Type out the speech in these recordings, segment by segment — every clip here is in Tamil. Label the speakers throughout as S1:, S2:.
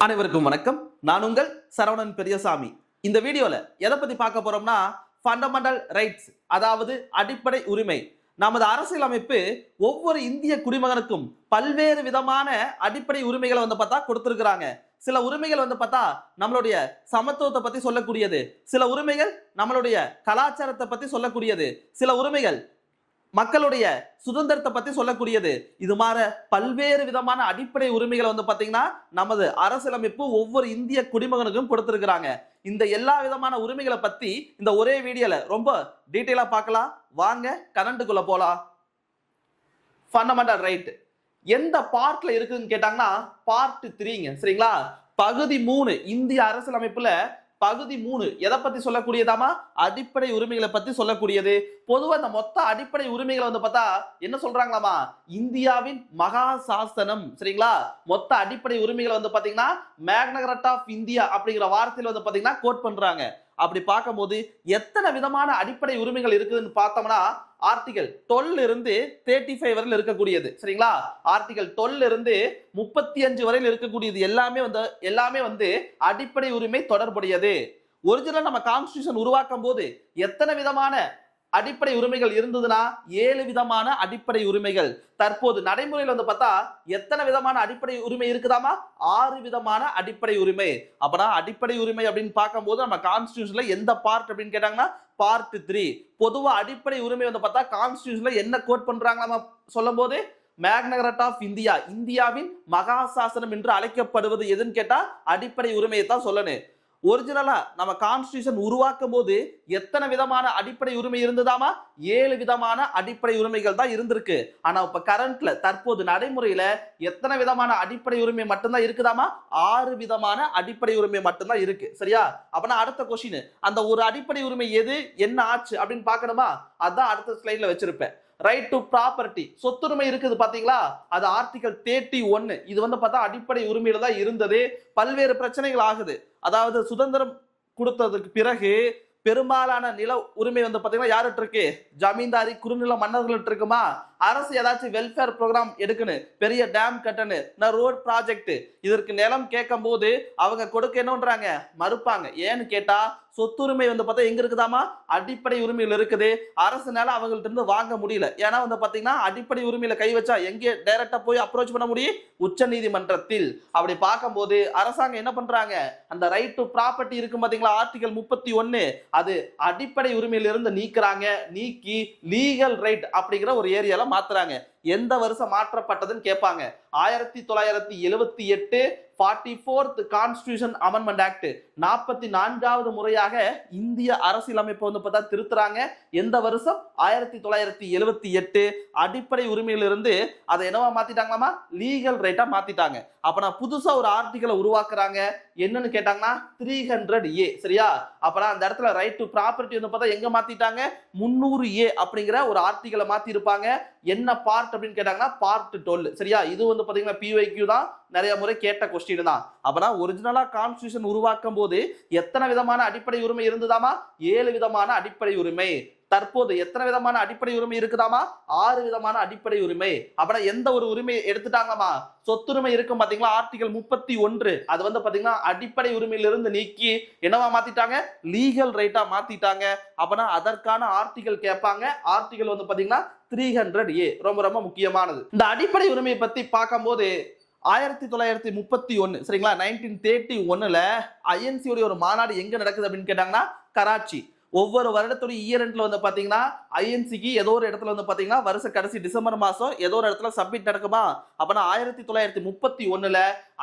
S1: அனைவருக்கும் வணக்கம். நான் உங்கள் சரவணன் பெரியசாமி. இந்த வீடியோல எதை பத்தி பார்க்க போறோம்னா ஃபண்டமெண்டல் ரைட்ஸ், அதாவது அடிப்படை உரிமை. நமது அரசியலமைப்பு ஒவ்வொரு இந்திய குடிமகனுக்கும் பல்வேறு விதமான அடிப்படை உரிமைகளை பார்த்தா கொடுத்திருக்கிறாங்க. சில உரிமைகள் பார்த்தா நம்மளுடைய சமத்துவத்தை பத்தி சொல்லக்கூடியது, சில உரிமைகள் நம்மளுடைய கலாச்சாரத்தை பத்தி சொல்லக்கூடியது, சில உரிமைகள் மக்களுடைய சுதந்திரத்தை பத்தி சொல்லக்கூடியது. இது மாதிரி பல்வேறு விதமான அடிப்படை உரிமைகளை பாத்தீங்கன்னா நமது அரசியலமைப்பு ஒவ்வொரு இந்திய குடிமகனுக்கும் கொடுத்திருக்கிறாங்க. இந்த எல்லா விதமான உரிமைகளை பத்தி இந்த ஒரே வீடியோல ரொம்ப டீட்டெயிலா பார்க்கலாம். வாங்க கரண்ட்டுக்குள்ள போலாம். ஃபண்டமெண்டல் ரைட் எந்த பார்ட்ல இருக்குன்னு கேட்டாங்கன்னா பார்ட் 3ங்க. சரிங்களா? பகுதி 3 இந்திய அரசியலமைப்புல பகுதி 3 எதை பத்தி சொல்லக்கூடியதாமா? அடிப்படை உரிமைகளை பத்தி சொல்லக்கூடியது. பொதுவா இந்த மொத்த அடிப்படை உரிமைகளை பார்த்தா என்ன சொல்றாங்களாமா? இந்தியாவின் மகா சாசனம். சரிங்களா? மொத்த அடிப்படை உரிமைகளை பாத்தீங்கன்னா மேக்னா கார்ட்டா ஆஃப் இந்தியா அப்படிங்கிற வார்த்தையில பாத்தீங்கன்னா கோட் பண்றாங்க. அப்படி பார்க்கும்போது எத்தனை விதமான அடிப்படை உரிமைகள் இருக்குதுன்னு பார்த்தோம்னா ஆர்டிகல் 12 இருந்து 35 வரையில் இருக்கக்கூடியது. சரிங்களா? ஆர்டிகல் 12 இருந்து 35 வரையில் இருக்கக்கூடியது எல்லாமே அடிப்படை உரிமை தொடர்புடையது. ஒரிஜினல் நம்ம கான்ஸ்டிடியூஷன் உருவாக்கும் போது எத்தனை விதமான அடிப்படை உரிமைகள் இருந்ததுன்னா 7 விதமான அடிப்படை உரிமைகள். தற்போது நடைமுறையில் பார்த்தா எத்தனை விதமான அடிப்படை உரிமை இருக்குதாமா? 6 விதமான அடிப்படை உரிமை. அப்பனா அடிப்படை உரிமை அப்படின்னு பார்க்கும்போது நம்ம கான்ஸ்டிடியூஷன்ல எந்த பார்ட் அப்படின்னு கேட்டாங்கன்னா பார்ட் 3. பொதுவா அடிப்படை உரிமை பார்த்தா கான்ஸ்டிடியூஷன்ல என்ன கோட் பண்றாங்க நம்ம சொல்லும் போது மேக்னா கார்ட்டா ஆஃப் இந்தியா, இந்தியாவின் மகா சாசனம் என்று அழைக்கப்படுவது எதுன்னு கேட்டா அடிப்படை உரிமையை தான் சொல்லணும். ஒரிஜினலா நம்ம கான்ஸ்டிடியூஷன் உருவாக்கும் போது எத்தனை விதமான அடிப்படை உரிமை இருந்ததாமா? 7 விதமான அடிப்படை உரிமைகள் தான் இருந்திருக்கு. ஆனா இப்ப கரண்ட்ல தற்போது நடைமுறையில எத்தனை விதமான அடிப்படை உரிமை மட்டும்தான் இருக்குதாமா? 6 விதமான அடிப்படை உரிமை மட்டும்தான் இருக்கு. சரியா? அப்பனா அடுத்த கொஸ்டின், அந்த ஒரு அடிப்படை உரிமை எது, என்ன ஆச்சு அப்படின்னு பார்க்கணுமா? அதான் அடுத்த ஸ்லைட்ல வச்சிருப்பேன். ரைட் டு ப்ராப்பர்ட்டி, சொத்துரிமை இருக்குது பாத்தீங்களா? அது ஆர்டிகல் 31. இது பார்த்தா அடிப்படை உரிமையில தான் இருந்தது. பல்வேறு பிரச்சனைகள் ஆகுது. அதாவது சுதந்திரம் கொடுத்ததுக்கு பிறகு பெரும்பாலான நில உரிமை பாத்தீங்கன்னா யார்கிட்ட இருக்கு? ஜமீன்தாரி குறுநில மன்னர்கள்ட்ட இருக்குமா? அரசு ஏதாச்சும் வெல்ஃபேர் ப்ரோக்ராம் எடுக்கணும், பெரிய டேம் கட்டணும், ரோட் ப்ராஜெக்ட், இதற்கு நிலம் கேட்கும் போது அவங்க கொடுக்கணும்ன்றாங்க, மறுப்பாங்க. ஏன்னு கேட்டா சொத்துரிமை பார்த்தா எங்க இருக்குதாமா? அடிப்படை உரிமையில் இருக்குது. அரசுனால அவங்கள்ட்ட இருந்து வாங்க முடியல. ஏன்னா பாத்தீங்கன்னா அடிப்படை உரிமையில கை வச்சா எங்கே டைரக்டா போய் அப்ரோச் பண்ண முடியும்? உச்ச நீதிமன்றத்தில். அப்படி பார்க்கும்போது அரசாங்கம் என்ன பண்றாங்க? அந்த ரைட் டு ப்ராப்பர்ட்டி இருக்கு பாத்தீங்களா? ஆர்டிகல் 31 அது அடிப்படை உரிமையில இருந்து நீக்கி லீகல் ரைட் அப்படிங்கிற ஒரு ஏரியால மாத்துறாங்க. எந்த வருஷம் மாற்றப்பட்டதுன்னு கேட்பாங்க. 1978 44th கான்ஸ்டிடியூஷன் அமெண்ட்மெண்ட் ஆக்ட், 44வது முறையாக இந்திய அரசியலமைப்பு பார்த்தா திருத்துறாங்க. எந்த வருஷம்? 1978. அடிப்படை உரிமையிலிருந்து அதை என்னவா மாத்திட்டாங்களாமா? லீகல் ரைட்டா மாத்திட்டாங்க. அப்ப நான் புதுசா ஒரு ஆர்டிகலை உருவாக்குறாங்க. என்னன்னு கேட்டாங்கன்னா 300A. சரியா? அப்பனா அந்த இடத்துல ரைட் டு ப்ராப்பர்ட்டி பார்த்தா எங்க மாத்திட்டாங்க? 300A அப்படிங்கிற ஒரு ஆர்டிகலை மாத்தி இருப்பாங்க. என்ன பார்ட் அப்படின்னு கேட்டாங்கன்னா பார்ட் 12. சரியா? இது பாத்தீங்கன்னா PYQ தான், நிறைய முறை கேட்ட கொஸ்டின் தான். அப்பனா ஒரிஜினலா கான்ஸ்டிடியூஷன் உருவாக்கும் போது எத்தனை விதமான அடிப்படை உரிமை இருந்ததாமா? 7 விதமான அடிப்படை உரிமை. தற்போது எத்தனை விதமான அடிப்படை உரிமை இருக்குதாமா? 6 விதமான அடிப்படை உரிமை. அப்பனா எந்த ஒரு உரிமை எடுத்துட்டாங்களாமா? சொத்துரிமை இருக்கும் பாத்தீங்களா? ஆர்டிகல் 31 அது பாத்தீங்கன்னா அடிப்படை உரிமையிலிருந்து நீக்கி என்னவா மாத்திட்டாங்க? லீகல் ரைட்டா மாத்திட்டாங்க. அப்பனா அதற்கான ஆர்டிகல் கேட்பாங்க. ஆர்டிகல் பாத்தீங்கன்னா 300A. ரொம்ப ரொம்ப முக்கியமானது. இந்த அடிப்படை உரிமையை பத்தி பார்க்கும்போது 1931 சரிங்களா? 1931ல INC உடைய ஒரு மாநாடு எங்க நடக்குது அப்படின்னு கேட்டாங்கன்னா கராச்சி. ஒவ்வொரு வருடத்துடைய இயர் எண்ட்ல பாத்தீங்கன்னா INCக்கு ஏதோ ஒரு இடத்துல பாத்தீங்கன்னா வருஷ கடைசி டிசம்பர் மாசம் ஏதோ ஒரு இடத்துல சப்மிட் நடக்குமா? அப்பனா 1931ல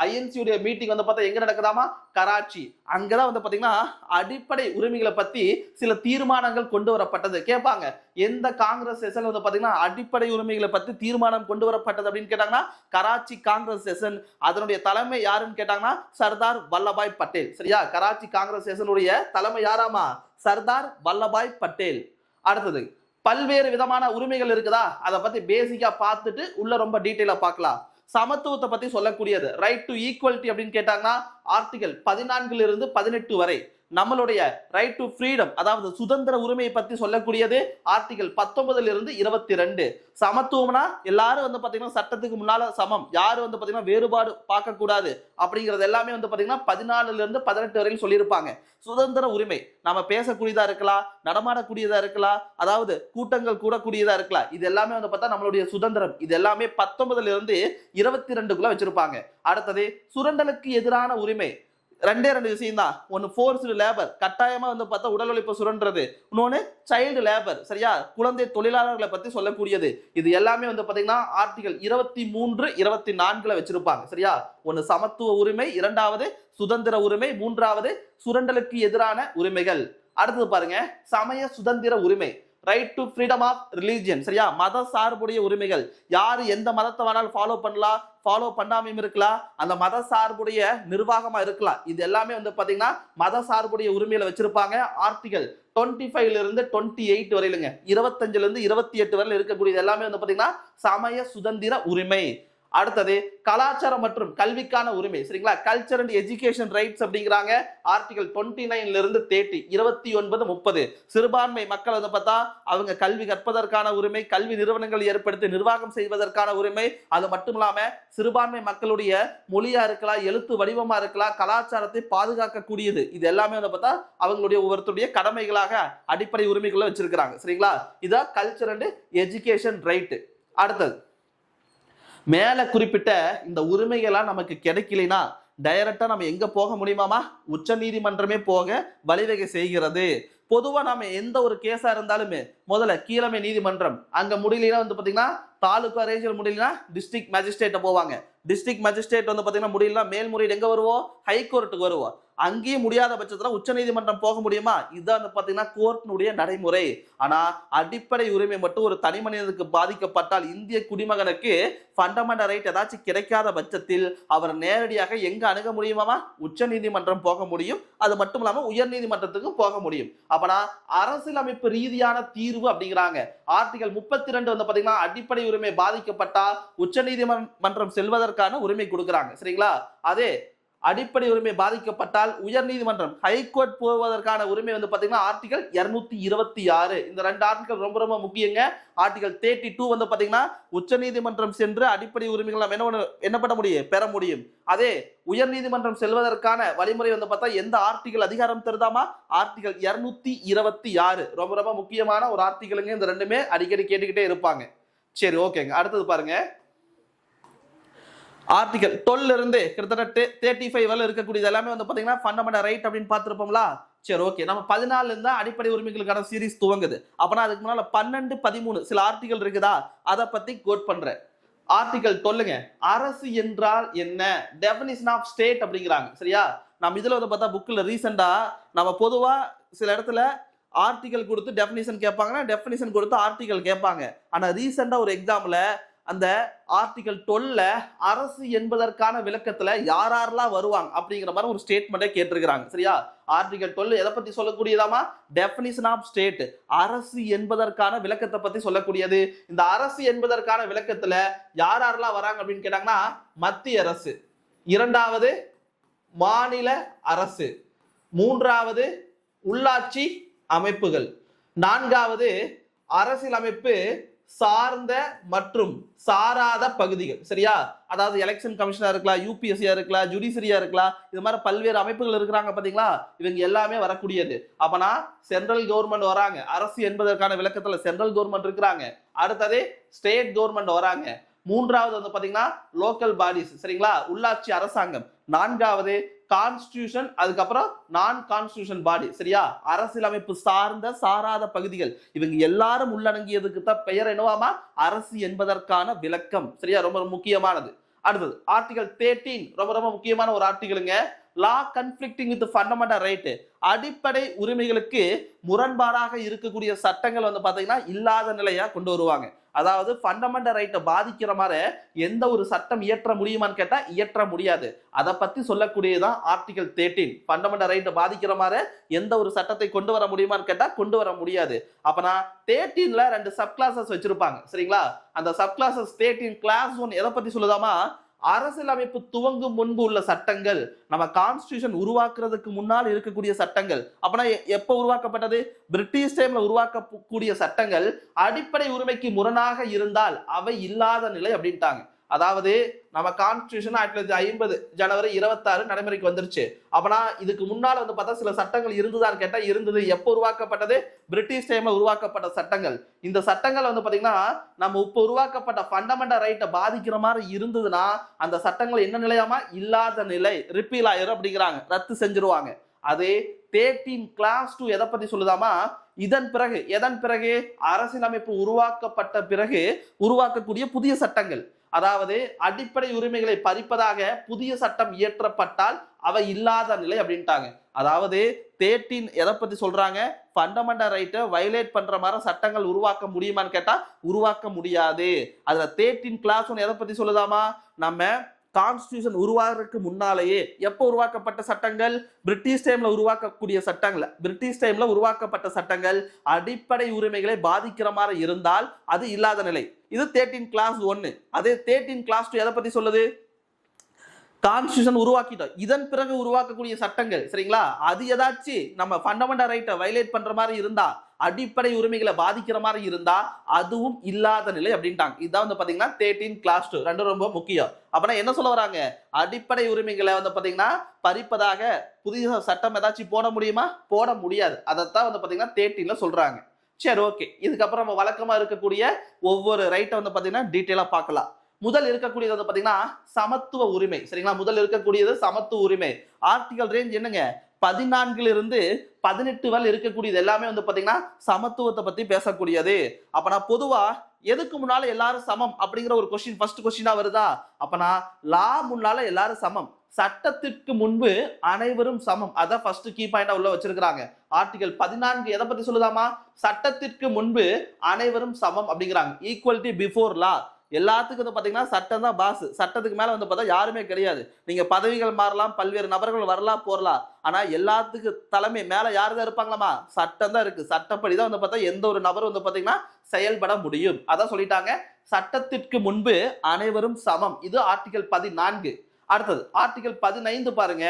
S1: INC உடைய மீட்டிங் பார்த்தா எங்க நடக்குதாமா? கராச்சி. அங்கதான் பாத்தீங்கன்னா அடிப்படை உரிமைகளை பத்தி சில தீர்மானங்கள் கொண்டு வரப்பட்டது. கேட்பாங்க, எந்த காங்கிரஸ் செஷன் பாத்தீங்கன்னா அடிப்படை உரிமைகளை பத்தி தீர்மானம் கொண்டு வரப்பட்டது அப்படின்னு கேட்டாங்கன்னா கராச்சி காங்கிரஸ் செஷன். அதனுடைய தலைமை யாருன்னு கேட்டாங்கன்னா சர்தார் வல்லபாய் பட்டேல். சரியா? கராச்சி காங்கிரஸ் செஷனுடைய தலைமை யாராமா? சர்தார் வல்லபாய் பட்டேல். அடுத்தது பல்வேறு விதமான உரிமைகள் இருக்குதா? அதை பத்தி பேசிக்கா பார்த்துட்டு உள்ள ரொம்ப டீட்டெயிலா பார்க்கலாம். சமத்துவத்தை பத்தி சொல்லக்கூடியது ரைட் டு ஈக்குவலிட்டி அப்படின்னு கேட்டாங்கன்னா ஆர்டிகல் 14 இருந்து 18 வரை. நம்மளுடைய ரைட் டு ஃப்ரீடம் அதாவது சுதந்திர உரிமையை பத்தி சொல்லக்கூடியது ஆர்டிகல் 19 இருந்து 22. சமத்துவம்னா எல்லாரும் வந்து பாத்தீங்கன்னா சட்டத்துக்கு முன்னால சமம், யாரும் வந்து பாத்தீங்கன்னா வேறுபாடு பார்க்க கூடாது அப்படிங்கிறது எல்லாமே வந்து பாத்தீங்கன்னா 14 இருந்து 18 வரையும் சொல்லியிருப்பாங்க. சுதந்திர உரிமை நாம பேசக்கூடியதா இருக்கலாம், நடமாடக்கூடியதா இருக்கலாம், அதாவது கூட்டங்கள் கூடக்கூடியதா இருக்கலாம், இது எல்லாமே வந்து பார்த்தா நம்மளுடைய சுதந்திரம். இது எல்லாமே 19 இருந்து 22க்குள்ள வச்சிருப்பாங்க. அடுத்தது சுரண்டலுக்கு எதிரான உரிமை. ரெண்டே விஷயம் தான். ஒன்னு ஃபோர்ஸ்டு லேபர், கட்டாயமா வந்து பார்த்தா உடல் உழைப்பு சுரண்டுறது. இன்னொன்னு சைல்டு லேபர், சரியா, குழந்தை தொழிலாளர்களை பத்தி சொல்லக்கூடியது. இது எல்லாமே வந்து பாத்தீங்கன்னா ஆர்டிகல் 23, 24 வச்சிருப்பாங்க. சரியா, ஒன்னு சமத்துவ உரிமை, இரண்டாவது சுதந்திர உரிமை, மூன்றாவது சுரண்டலுக்கு எதிரான உரிமைகள். அடுத்தது பாருங்க, சமய சுதந்திர உரிமை, right to freedom of religion. சரியா, மத சார்புடைய உரிமைகள். யாரு எந்த மதத்தை வேணாலும் ஃபாலோ பண்ணலாம், ஃபாலோ பண்ணாமையும் இருக்கலாம், அந்த மத சார்புடைய நிர்வாகமா இருக்கலாம். இது எல்லாமே வந்து பாத்தீங்கன்னா மத சார்புடைய உரிமையில வச்சிருப்பாங்க. ஆர்டிகல் 25 இருந்து 28 வரையிலுங்க, 25 இருந்து 28 வரையில இருக்கக்கூடியது எல்லாமே வந்து பாத்தீங்கன்னா சமய சுதந்திர உரிமை. அடுத்தது கலாச்சாரம் மற்றும் கல்விக்கான உரிமை. சரிங்களா, கல்ச்சர் அண்ட் எஜுகேஷன் ரைட்ஸ் அப்படிங்கிறாங்க. ஆர்டிகல் 29 இருந்து 30, 29, 30. சிறுபான்மை மக்கள் வந்து பார்த்தா அவங்க கல்வி கற்பதற்கான உரிமை, கல்வி நிறுவனங்கள் ஏற்படுத்தி நிர்வாகம் செய்வதற்கான உரிமை. அது மட்டும் இல்லாம சிறுபான்மை மக்களுடைய மொழியா இருக்கலாம், எழுத்து வடிவமா இருக்கலாம், கலாச்சாரத்தை பாதுகாக்கக்கூடியது. இது எல்லாமே வந்து பார்த்தா அவங்களுடைய ஒவ்வொருத்தருடைய கடமைகளாக அடிப்படை உரிமைகளை வச்சிருக்கிறாங்க. சரிங்களா, இதான் கல்ச்சர் அண்ட் எஜுகேஷன் ரைட். அடுத்தது, மேல குறிப்பிட்ட இந்த உரிமைகள்லாம் நமக்கு கிடைக்கலைன்னா டைரக்டா நம்ம எங்க போக முடியுமாமா? உச்ச நீதிமன்றமே போக வழிவகை செய்கிறது. பொதுவா நாம எந்த ஒரு கேஸா இருந்தாலுமே முதல்ல கீழமை நீதிமன்றம், அங்க முடியலன்னா வந்து பாத்தீங்கன்னா தாலுகா ரேஞ்சில் முடியலன்னா டிஸ்ட்ரிக்ட் மேஜிஸ்ட்ரேட்ட போவாங்க. டிஸ்ட்ரிக்ட் மேஜிஸ்ட்ரேட் வந்து பாத்தீங்கன்னா முடியல, மேல்முறையீடு எங்க வருவோம்? ஹைகோர்ட்டுக்கு வருவோம். அங்கேயும் முடியாத பட்சத்துல உச்ச நீதிமன்றம் போக முடியுமா? இதுதான் பாத்தீங்கன்னா கோர்ட்டினுடைய நடைமுறை. ஆனா அடிப்படை உரிமை மட்டும் ஒரு தனி மனிதனுக்கு பாதிக்கப்பட்டால், இந்திய குடிமகனுக்கு ஃபண்டமெண்டல் ரைட் ஏதாச்சும் கிடைக்காத பட்சத்தில் அவர் நேரடியாக எங்க அணுக முடியுமாமா? உச்ச நீதிமன்றம் போக முடியும். அது மட்டும் இல்லாம உயர் நீதிமன்றத்துக்கும் போக முடியும். அப்பனா அரசியலமைப்பு ரீதியான தீர்வு அப்படிங்கிறாங்க. ஆர்டிகல் 32 வந்து பாத்தீங்கன்னா அடிப்படை உரிமை பாதிக்கப்பட்டா உச்ச நீதிமன்றம் செல்வதற்கான உரிமை கொடுக்குறாங்க. சரிங்களா, அதே அடிப்படை உரிமை பாதிக்கப்பட்டால் உயர் நீதிமன்றம் ஹைகோர்ட் போவதற்கான உரிமை வந்து பாத்தீங்கன்னா ஆர்டிகல் 226. இந்த ரெண்டு ஆர்டிகல் ரொம்ப ரொம்ப முக்கியங்க. ஆர்டிகல் 32 வந்து பாத்தீங்கன்னா உச்ச நீதிமன்றம் சென்று அடிப்படை உரிமைகள் நம்ம என்ன பண்ண முடியும்? பெற முடியும். அதே உயர் நீதிமன்றம் செல்வதற்கான வழிமுறை வந்து பார்த்தா எந்த ஆர்டிகல் அதிகாரம் தருதாமா? ஆர்டிகல் 226. ரொம்ப ரொம்ப முக்கியமான ஒரு ஆர்டிகலுங்க. இந்த ரெண்டுமே அடிக்கடி கேட்டுக்கிட்டே இருப்பாங்க. சரி, ஓகேங்க. அடுத்தது பாருங்க, ஆர்டிகல் 12 இருந்து கிட்டத்தட்ட 35 வரை இருக்கக்கூடியது எல்லாமே வந்து பாத்தீங்கன்னா ஃபண்டமெண்டல் ரைட் அப்படின்னு பார்த்திருப்போம்ல. சரி, ஓகே. நம்ம 14 இருந்தா அடிப்படை உரிமைகளுக்கான சீரிஸ் துவங்குது. அப்பனா அதுக்கு முன்னால 12, 13 சில ஆர்டிகல் இருக்குதா, அதை பத்தி கோட் பண்றேன். ஆர்டிகல் 12ங்க, அரசு என்றால் என்ன? டெஃபினிஷன் ஆஃப் ஸ்டேட் அப்படிங்கிறாங்க. சரியா, நம்ம இதுல வந்து பார்த்தா புக்ல ரீசெண்டா நம்ம பொதுவா சில இடத்துல ஆர்டிகல் கொடுத்து டெஃபினிஷன் கேட்பாங்கன்னா டெஃபினிஷன் கொடுத்து ஆர்டிகல் கேட்பாங்க. ஆனா ரீசெண்டா ஒரு எக்ஸாம்ல அந்த ஆர்டிகல் 12ல அரசு என்பதற்கான விளக்கத்துல யாரெல்லாம் வருவாங்க அப்படிங்கிற மாதிரி ஒரு ஸ்டேட்மெண்ட்டை கேட்டிருக்கிறாங்க. சரியா, ஆர்டிகல் 12 எதை பத்தி சொல்லக்கூடியதாமா? டெஃபினிஷன் ஆஃப் ஸ்டேட், அரசு என்பதற்கான விளக்கத்தை பத்தி சொல்லக்கூடியது. இந்த அரசு என்பதற்கான விளக்கத்துல யாரெல்லாம் வராங்க அப்படின்னு கேட்டாங்கன்னா மத்திய அரசு, இரண்டாவது மாநில அரசு, மூன்றாவது உள்ளாட்சி அமைப்புகள், நான்காவது அரசியலமைப்பு சார்ந்த மற்றும் சாராத பகுதிகள். சரியா, அதாவது எலெக்ஷன் கமிஷனா இருக்கலாம், யூபிஎஸ்சியா இருக்கலாம், ஜுடிஷியரியா இருக்கலாம், இது மாதிரி பல்வேறு அமைப்புகள் இருக்கிறாங்க பாத்தீங்களா, இவங்க எல்லாமே வரக்கூடியது. அப்பனா சென்ட்ரல் கவர்மெண்ட் வராங்க, அரசு என்பதற்கான விளக்கத்துல சென்ட்ரல் கவர்மெண்ட் இருக்கிறாங்க. அடுத்தது ஸ்டேட் கவர்மெண்ட் வராங்க. மூன்றாவது வந்து பாத்தீங்கன்னா லோக்கல் பாடிஸ். சரிங்களா, உள்ளாட்சி அரசாங்கம். நான்காவது கான்ஸ்டிடியூஷன், அதுக்கப்புறம் நான் கான்ஸ்டிடியூஷன் பாடி. சரியா, அரசியலமைப்பு சார்ந்த சாராத பகுதிகள். இவங்க எல்லாரும் உள்ளடங்கியதுக்கு தான் பெயர் என்னவாமா? அரசு என்பதற்கான விளக்கம். சரியா, ரொம்ப முக்கியமானது. அடுத்தது ஆர்டிகல் 13, ரொம்ப ரொம்ப முக்கியமான ஒரு ஆர்டிகலுங்க. லா கன்ஃப்ளிக்டிங் வித் ஃபண்டமெண்டல் ரைட், அடிப்படை உரிமைகளுக்கு முரண்பாடாக இருக்கக்கூடிய சட்டங்கள் வந்து பாத்தீங்கன்னா இல்லாத நிலையா கொண்டு வருவாங்க. அதாவது ஃபண்டமெண்டல் ரைட்டை பாதிக்கிற மாதிரி எந்த ஒரு சட்டம் இயற்ற முடியுமான்னு கேட்டா இயற்ற முடியாது. அதை பத்தி சொல்லக்கூடியதான் ஆர்டிகல் 13. ஃபண்டமெண்டல் ரைட்டை பாதிக்கிற மாதிரி எந்த ஒரு சட்டத்தை கொண்டு வர முடியுமான்னு கேட்டா கொண்டு வர முடியாது. அப்பனா 13ல 2 சப் கிளாஸஸ் வச்சிருப்பாங்க. சரிங்களா, அந்த சப் கிளாஸஸ் 13 கிளாஸ் 1 எதை பத்தி சொல்லுதாமா? அரசியலமைப்பு துவங்கும் முன்பு உள்ள சட்டங்கள், நம்ம கான்ஸ்டிடியூஷன் உருவாக்குறதுக்கு முன்னால் இருக்கக்கூடிய சட்டங்கள். அப்பனா எப்ப உருவாக்கப்பட்டது? பிரிட்டிஷ் டைம்ல உருவாக்கக்கூடிய சட்டங்கள் அடிப்படை உரிமைக்கு முரணாக இருந்தால் அவை இல்லாத நிலை அப்படின்ட்டாங்க. அதாவது நம்ம கான்ஸ்டிடியூஷன் 1950 ஜனவரி 26 நடைமுறைக்கு வந்துருச்சு. அப்பனா இதுக்கு முன்னால வந்து பார்த்தா சில சட்டங்கள் இருந்துதான் கேட்டா இருந்தது. எப்போ உருவாக்கப்பட்டது? பிரிட்டிஷ் டைம்ல உருவாக்கப்பட்ட சட்டங்கள். இந்த சட்டங்கள் வந்து பாத்தீங்கன்னா நம்ம இப்ப உருவாக்கப்பட்ட ஃபண்டமெண்டல் ரைட்டை பாதிக்கிற மாதிரி இருந்ததுன்னா அந்த சட்டங்கள் என்ன நிலையாமா? இல்லாத நிலை, ரிப்பீல் ஆயிரும் அப்படிங்கிறாங்க, ரத்து செஞ்சிருவாங்க. அதே 13 கிளாஸ் 2 எதை பத்தி சொல்லுதாமா? எதன் பிறகு அரசியலமைப்பு உருவாக்கப்பட்ட பிறகு உருவாக்கக்கூடிய புதிய சட்டங்கள், அதாவது அடிப்படை உரிமைகளை பறிப்பதாக புதிய சட்டம் இயற்றப்பட்டால் அவை இல்லாத நிலை அப்படின்ட்டாங்க. அதாவது 13 எதை பத்தி சொல்றாங்க? ஃபண்டமெண்டல் ரைட்டை வயலேட் பண்ற மாதிரி சட்டங்கள் உருவாக்க முடியுமான்னு கேட்டா உருவாக்க முடியாது. அதுல 13 கிளாஸ் 1 எதை பத்தி சொல்லுதாமா? நம்ம கான்ஸ்டிடியூஷன் உருவாகிறதுக்கு முன்னாலேயே எப்போ உருவாக்கப்பட்ட சட்டங்கள்? பிரிட்டிஷ் டைம்ல உருவாக்கக்கூடிய சட்டங்கள், பிரிட்டிஷ் டைம்ல உருவாக்கப்பட்ட சட்டங்கள் அடிப்படை உரிமைகளை பாதிக்கிற மாதிரி இருந்தால் அது இல்லாத நிலை. இது 13 கிளாஸ் 1. அதே 13 கிளாஸ் 2 எதை பத்தி சொல்லுது? கான்ஸ்டிடியூஷன் உருவாக்கிட்டோம், இதன் பிறகு உருவாக்கக்கூடிய சட்டங்கள், சரிங்களா, அது ஏதாச்சும் நம்ம ஃபண்டமெண்டல் ரைட்டை வயலேட் பண்ற மாதிரி இருந்தா, அடிப்படை உரிமைகளை பாதிக்கிற மாதிரி இருந்தா அதுவும் இல்லாத நிலை அப்படின்ட்டாங்க. இதுதான் வந்து பாத்தீங்கன்னா 13 கிளாஸ் 2. ரெண்டும் ரொம்ப முக்கியம். அப்பனா என்ன சொல்ல வராங்க? அடிப்படை உரிமைகளை வந்து பாத்தீங்கன்னா பறிப்பதாக புதிய சட்டம் ஏதாச்சும் போட முடியுமா? போட முடியாது. அதைத்தான் வந்து பாத்தீங்கன்னா 13ல சொல்றாங்க. சரி, ஓகே. இதுக்கப்புறம் நம்ம வழக்கமா இருக்கக்கூடிய ஒவ்வொரு ரைட்டை வந்து பாத்தீங்கன்னா டீட்டெயிலா பார்க்கலாம். முதல் இருக்கக்கூடியது வந்து பாத்தீங்கன்னா சமத்துவ உரிமை, சரிங்களா. முதல் இருக்கக்கூடியது சமத்துவ உரிமை. ஆர்டிகல் ரேஞ்ச் என்னங்க? 14 இருந்து 18 வரை இருக்கக்கூடியது எல்லாமே வந்து பாத்தீங்கன்னா சமத்துவத்தை பத்தி பேசக்கூடியது. அப்ப நான் பொதுவா எதுக்கு முன்னால எல்லாரும் சமம் அப்படிங்கிற ஒரு கொஸ்டின் ஃபர்ஸ்ட் கொஸ்டினா வருதா? அப்பனா லா முன்னால எல்லாரும் சமம், சட்டத்திற்கு முன்பு அனைவரும் சமம். அதான் ஃபர்ஸ்ட் கீ பாயிண்டா உள்ள வச்சிருக்காங்க. ஆர்டிகல் 14 எதை பத்தி சொல்லுதாமா? சட்டத்திற்கு முன்பு அனைவரும் சமம் அப்படிங்கிறாங்க. Equality before law. எல்லாத்துக்கும் வந்து பாத்தீங்கன்னா சட்டம் தான் பாஸ். சட்டத்துக்கு மேல வந்து பார்த்தா யாருமே கிடையாது. நீங்க பதவிகள் மாறலாம், பல்வேறு நபர்கள் வரலாம் போறலாம், ஆனா எல்லாத்துக்கு தலைமை மேல யாரு தான் இருப்பாங்களாமா? சட்டம் தான் இருக்கு. சட்டப்படி தான் வந்து பார்த்தா எந்த ஒரு நபரும் வந்து பாத்தீங்கன்னா செயல்பட முடியும். அதான் சொல்லிட்டாங்க, சட்டத்திற்கு முன்பு அனைவரும் சமம். இது ஆர்டிகல் 14. அடுத்தது ஆர்டிகல் 15 பாருங்க.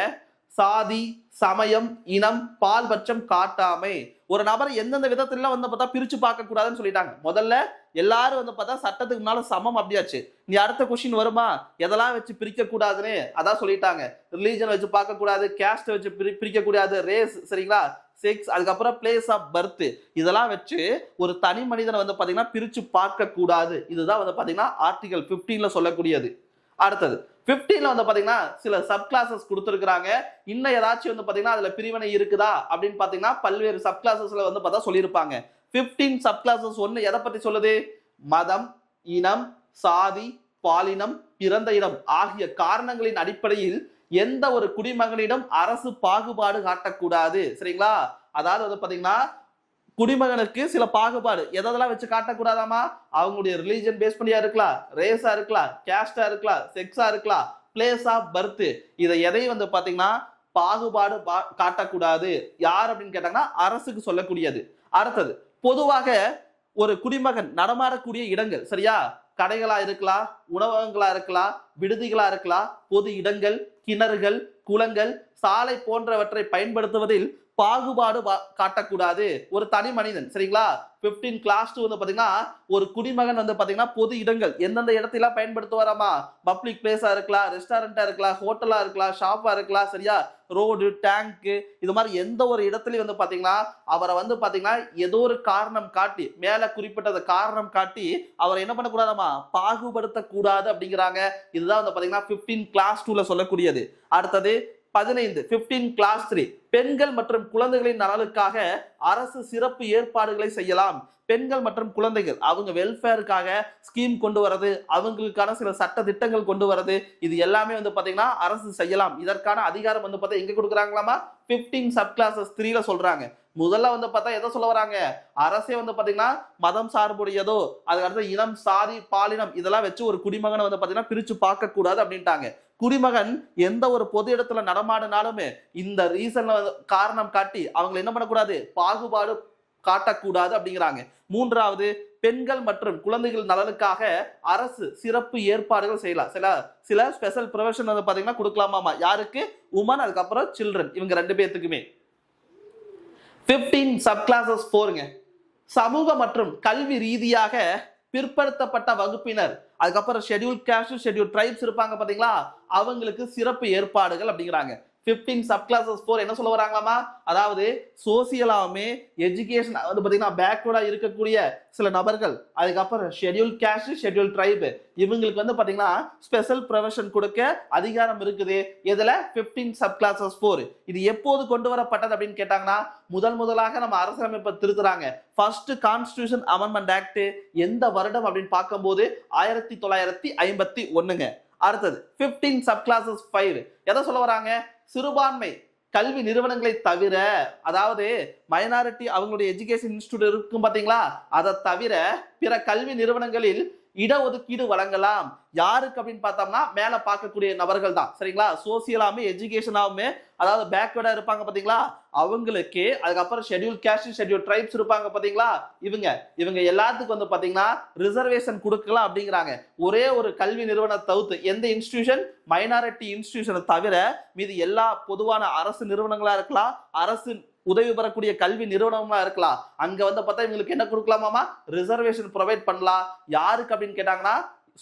S1: சாதி, சமயம், இனம், பால்பட்சம் காட்டாமை. ஒரு நபர் எந்தெந்த விதத்துல வந்து பார்த்தா பிரிச்சு பார்க்க கூடாதுன்னு சொல்லிட்டாங்க. முதல்ல எல்லாரும் வந்து பார்த்தா சட்டத்துக்கு முன்னால சமம் அப்படியாச்சு. நீ அடுத்த கொஸ்டின் வருமா? எதெல்லாம் வச்சு பிரிக்க கூடாதுன்னு அதான் சொல்லிட்டாங்க. ரிலீஜன் வச்சு பார்க்க கூடாது, கேஸ்ட் வச்சு பிரிக்க கூடாது, ரேஸ், சரிங்களா, செக்ஸ், அதுக்கப்புறம் பிளேஸ் ஆஃப் பர்த், இதெல்லாம் வச்சு ஒரு தனி மனிதனை வந்து பாத்தீங்கன்னா பிரிச்சு பார்க்க கூடாது. இதுதான் வந்து பாத்தீங்கன்னா ஆர்டிகல் 15ல சொல்லக்கூடியது. அடுத்தது 15ல வந்து பாத்தீங்கன்னா சில சப் கிளாஸஸ் கொடுத்திருக்காங்க. இன்னும் ஏதாச்சும் வந்து பாத்தீங்கன்னா அதுல பிரிவினை இருக்குதா அப்படின்னு பாத்தீங்கன்னா பல்வேறு சப் கிளாஸஸ்ல வந்து பார்த்தா சொல்லியிருப்பாங்க. 15 சப் கிளாஸஸ் 1 எதை பத்தி சொல்லுது? மதம், இனம், சாதி, பாலினம், பிறந்த இடம் ஆகிய காரணங்களின் அடிப்படையில் எந்த ஒரு குடிமகனிடம் அரசு பாகுபாடு காட்டக்கூடாது, சரிங்களா. அதாவது வந்து பாத்தீங்கன்னா குடிமகனுக்கு சில பாகுபாடு எதெல்லாம் வச்சு காட்டக்கூடாதாமா? அவங்களுடைய ரிலீஜன் பேஸ் பண்ணியா இருக்கலாம், ரேஸா இருக்கலாம், கேஸ்டா இருக்கலாம், செக்ஸா இருக்கலாம், பிளேஸ் ஆஃப் பர்த், இதை எதையும் வந்து பாத்தீங்கன்னா பாகுபாடு காட்டக்கூடாது. யார் அப்படின்னு கேட்டாங்கன்னா அரசுக்கு சொல்லக்கூடியது. அடுத்தது பொதுவாக ஒரு குடிமகன் நடமாடக்கூடிய இடங்கள், சரியா, கடைகளா இருக்கலாம், உணவகங்களா இருக்கலாம், விடுதிகளா இருக்கலாம், பொது இடங்கள், கிணறுகள், குளங்கள், சாலை போன்றவற்றை பயன்படுத்துவதில் பாகுபாடு காட்டக்கூடாது ஒரு தனி மனிதன், சரிங்களா. 15 கிளாஸ் 2 வந்து பாத்தீங்கன்னா ஒரு குடிமகன் வந்து பாத்தீங்கன்னா பொது இடங்கள் எந்தெந்த இடத்துல பயன்படுத்துவாராமா? பப்ளிக் பிளேஸா இருக்கலாம், ரெஸ்டாரண்டா இருக்கலாம், ஹோட்டலா இருக்கலாம், ஷாப்பா இருக்கலாம், சரியா, ரோடு, டேங்க், இது மாதிரி எந்த ஒரு இடத்துலயும் வந்து பாத்தீங்கன்னா அவரை வந்து பாத்தீங்கன்னா ஏதோ ஒரு காரணம் காட்டி, மேல குறிப்பிட்டத காரணம் காட்டி அவரை என்ன பண்ணக்கூடாதாமா? பாகுபடுத்த கூடாது அப்படிங்கிறாங்க. இதுதான் வந்து பாத்தீங்கன்னா 15 கிளாஸ் 2ல சொல்லக்கூடியது. அடுத்தது 15 கிளாஸ் 3 பெண்கள் மற்றும் குழந்தைகளின் நலனுக்காக அரசு சிறப்பு ஏற்பாடுகளை செய்யலாம். பெண்கள் மற்றும் குழந்தைகள் அவங்க வெல்ஃபேருக்காக ஸ்கீம் கொண்டு வரது, அவங்களுக்கான சில சட்ட திட்டங்கள் கொண்டு வரது, இது எல்லாமே வந்து பாத்தீங்கன்னா அரசு செய்யலாம். இதற்கான அதிகாரம் வந்து பார்த்தா எங்க கொடுக்குறாங்களாமா? 15 சப் கிளாஸஸ் 3ல சொல்றாங்க. முதல்ல வந்து பார்த்தா எதை சொல்ல வராங்க? அரசே வந்து பாத்தீங்கன்னா மதம் சார்புடையதோ, அதுக்கு அடுத்து இனம், சாதி, பாலினம் இதெல்லாம் வச்சு ஒரு குடிமகனை வந்து பாத்தீங்கன்னா பிரிச்சு பார்க்க கூடாது அப்படின்ட்டாங்க. குடிமகன் எந்த ஒரு பொது இடத்துல நடமாடினாலுமே இந்த ரீசன்ல காரணம் காட்டி அவங்க என்ன பண்ணக்கூடாது? பாகுபாடு காட்டக்கூடாது அப்படிங்கிறாங்க. மூன்றாவது பெண்கள் மற்றும் குழந்தைகள் நலனுக்காக அரசு சிறப்பு ஏற்பாடுகள் செய்யலாம். சில ஸ்பெஷல் ப்ரொவிஷன் வந்து பாத்தீங்கன்னா கொடுக்கலாமாமா. யாருக்கு? உமன், அதுக்கப்புறம் சில்ட்ரன், இவங்க 2 பேத்துக்குமே. 15 சப் கிளாஸஸ் 4ங்க. சமூக மற்றும் கல்வி ரீதியாக பிற்படுத்தப்பட்ட வகுப்பினர், அதுக்கப்புறம் ஷெட்யூல் காஸ்ட், ஷெட்யூல் ட்ரைப்ஸ் இருப்பாங்க பாத்தீங்களா, அவங்களுக்கு சிறப்பு ஏற்பாடுகள் அப்படிங்கிறாங்க. 15 சப் கிளாஸஸ் 4 என்ன சொல்ல வராங்களாமா, அதாவது சோசியலாமே எஜுகேஷன் வந்து பாத்தீங்கன்னா பேக்வர்டா இருக்கக்கூடிய சில நபர்கள், அதுக்கப்புறம் ஷெட்யூல் காஸ்ட், ஷெட்யூல் ட்ரைப், இவங்களுக்கு வந்து பாத்தீங்கன்னா ஸ்பெஷல் ப்ரொவிஷன் கொடுக்க அதிகாரம் இருக்குது. இதுல 15 சப் கிளாஸஸ் 4 இது எப்போது கொண்டு வரப்பட்டது அப்படின்னு கேட்டாங்கன்னா, முதலாக நம்ம அரசியலமைப்பை திருத்துறாங்க. ஃபர்ஸ்ட் கான்ஸ்டிடியூஷன் அமெண்ட்மெண்ட் ஆக்ட் எந்த வருடம் அப்படின்னு பார்க்கும்போது 1951ங்க. அடுத்தது 15 சப் கிளாஸஸ் 5 எதை சொல்ல வராங்க, சிறுபான்மை கல்வி நிறுவனங்களை தவிர, அதாவது மைனாரிட்டி அவங்களுடைய எஜுகேஷன் இன்ஸ்டிடியூட் இருக்கும் பாத்தீங்களா, அதை தவிர பிற கல்வி நிறுவனங்களில் இடஒதுக்கீடு வழங்கலாம். யாருக்கு அப்படின்னு பார்த்தோம்னா மேல பார்க்கக்கூடிய நபர்கள் தான். சரிங்களா, சோசியலாமே எஜுகேஷனாவுமே அதாவது பேக்வர்டா இருப்பாங்க பாத்தீங்களா அவங்களுக்கு, அதுக்கப்புறம் ஷெட்யூல் காஸ்ட், ஷெட்யூல் ட்ரைப்ஸ் இருப்பாங்க பாத்தீங்களா, இவங்க எல்லாத்துக்கும் வந்து பாத்தீங்கன்னா ரிசர்வேஷன் கொடுக்கலாம் அப்படிங்கிறாங்க. ஒரே ஒரு கல்வி நிறுவனம் தவிர்த்து, எந்த இன்ஸ்டிடியூஷன், மைனாரிட்டி இன்ஸ்டிடியூஷனை தவிர மீது எல்லா பொதுவான அரசு நிறுவனங்களா இருக்கலாம், அரசு உதவி பெறக்கூடிய கல்வி நிறுவனமா இருக்கலாம், அங்க வந்து பார்த்தா இவங்களுக்கு என்ன கொடுக்கலாமா, ரிசர்வேஷன் ப்ரொவைட் பண்ணலாம். யாருக்கு அப்படின்னு கேட்டாங்கன்னா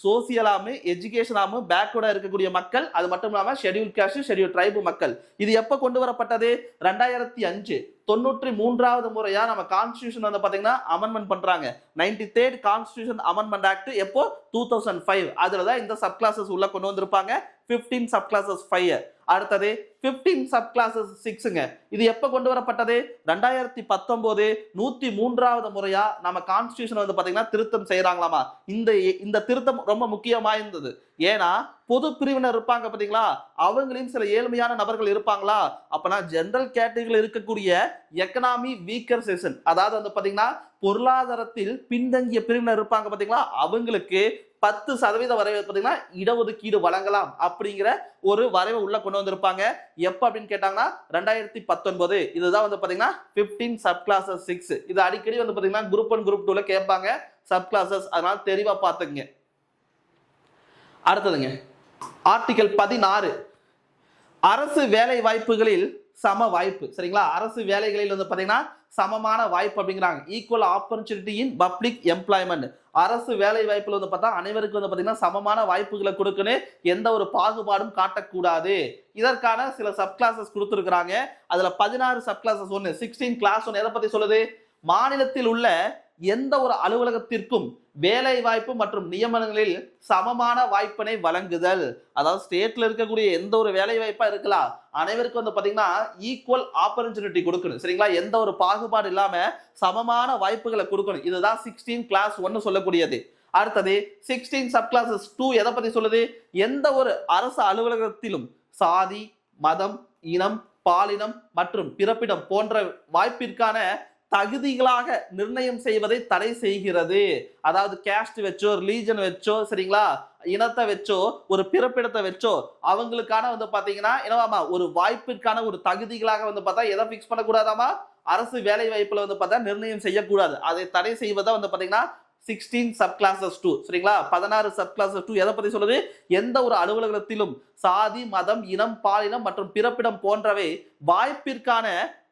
S1: சோசியலாமு எஜுகேஷனாமு பேக்வர்டா இருக்கக்கூடிய மக்கள், அது மட்டும் இல்லாம ஷெட்யூல் காஸ்ட், ஷெட்யூல் ட்ரைப் மக்கள். இது எப்ப கொண்டு வரப்பட்டது? 2005 93வது முறையா நம்ம கான்ஸ்டிடியூஷன் வந்து பாத்தீங்கன்னா அமெண்ட்மெண்ட் பண்றாங்க. 93rd கான்ஸ்டிடியூஷன் அமெண்ட்மெண்ட் ஆக்ட் எப்போ? 2005. அதுலதான் இந்த சப் கிளாஸஸ் உள்ள கொண்டு வந்திருப்பாங்க. 15 சப் கிளாஸஸ் 5. அடுத்தது 15 சப் கிளாஸஸ் 6ங்க. இது எப்ப கொண்டு வரப்பட்டது? 2019 103வது முறையா நம்ம கான்ஸ்டிடியூஷன் வந்து பாத்தீங்கன்னா திருத்தம் செய்யறாங்களாமா. இந்த திருத்தம் ரொம்ப முக்கியமா இருந்தது. ஏன்னா பொது பிரிவினர் இருப்பாங்க பாத்தீங்களா, அவங்களையும் சில ஏழ்மையான நபர்கள் இருப்பாங்களா, அப்பனா ஜெனரல் கேட்டகரியில் இருக்கக்கூடிய எக்கனாமி வீக்கர் செக்ஷன், அதாவது வந்து பாத்தீங்கன்னா பொருளாதாரத்தில் பின்தங்கிய பிரிவினர் இருப்பாங்க பாத்தீங்களா, அவங்களுக்கு 10% வரை பாத்தீங்கன்னா இடஒதுக்கீடு வழங்கலாம் அப்படிங்கிற ஒரு வரைவை உள்ள கொண்டு வந்திருப்பாங்க. எப்ப அப்படின்னு கேட்டாங்கன்னா 2019. இதுதான் வந்து பாத்தீங்கன்னா 15 சப் கிளாஸஸ் 6. இது அடிக்கடி வந்து பாத்தீங்கன்னா குரூப் 1 குரூப் 2ல கேட்பாங்க சப் கிளாஸஸ், அதனால தெளிவா பாத்துங்க. அடுத்ததுங்க ஆர்டிகல் 16 அரசு வேலை வாய்ப்புகளில் சம வாய்ப்பு. சரிங்களா, அரசு வேலைகளில் வந்து பாத்தீங்கன்னா சமமான வாய்ப்பு அப்படிங்கிறாங்க. Equal opportunity in public employment. அரசு வேலை வாய்ப்புல வந்து பார்த்தா அனைவருக்கும் வந்து பாத்தீங்கன்னா சமமான வாய்ப்புகளை கொடுக்கணும், எந்த ஒரு பாகுபாடும் காட்டக்கூடாது. இதற்கான சில சப் கிளாஸஸ் கொடுத்துருக்காங்க. அதுல 16 சப் கிளாஸஸ் 1 16 கிளாஸ் 1 எதை பத்தி சொல்லுது, மாநிலத்தில் உள்ள எந்த ஒரு அலுவலகத்திற்கும் வேலை வாய்ப்பு மற்றும் நியமனங்களில் சமமான வாய்ப்பினை வழங்குதல். அதாவது ஸ்டேட்ல இருக்கக்கூடிய எந்த ஒரு வேலை வாய்ப்பா இருக்கலாம், அனைவருக்கும் வந்து பாத்தீங்கன்னா ஈக்குவல் ஆப்பர்ச்சுனிட்டி கொடுக்கணும். சரிங்களா, எந்த ஒரு பாகுபாடு இல்லாம சமமான வாய்ப்புகளை கொடுக்கணும். இதுதான் 16 கிளாஸ் 1 சொல்லக்கூடியது. அடுத்தது 16 சப் கிளாஸஸ் 2 எதை பத்தி சொல்லுது, எந்த ஒரு அரசு அலுவலகத்திலும் சாதி, மதம், இனம், பாலினம் மற்றும் பிறப்பிடம் போன்ற வாய்ப்பிற்கான தகுதிகளாக நிர்ணயம் செய்வதை தடை செய்கிறது. அதாவது கேஸ்ட் வச்சோ, ரிலீஜன் வச்சோ, சரிங்களா, இனத்தை வச்சோ, ஒரு பிறப்பிடத்தை வச்சோ அவங்களுக்கான வந்து பாத்தீங்கன்னா என்னவாமா ஒரு வாய்ப்பிற்கான ஒரு தகுதிகளாக வந்து பார்த்தா எதை பிக்ஸ் பண்ணக்கூடாதாமா, அரசு வேலை வாய்ப்புல வந்து பார்த்தா நிர்ணயம் செய்யக்கூடாது. அதை தடை செய்வதை வந்து பாத்தீங்கன்னா 16 சப் கிளாஸஸ் 2. சரிங்களா, 16 சப் கிளாஸஸ் 2 எதை பத்தி சொல்லுது, எந்த ஒரு அலுவலகத்திலும் சாதி, மதம், இனம், பாலினம் மற்றும் பிறப்பிடம் போன்றவை வாய்ப்பிற்கான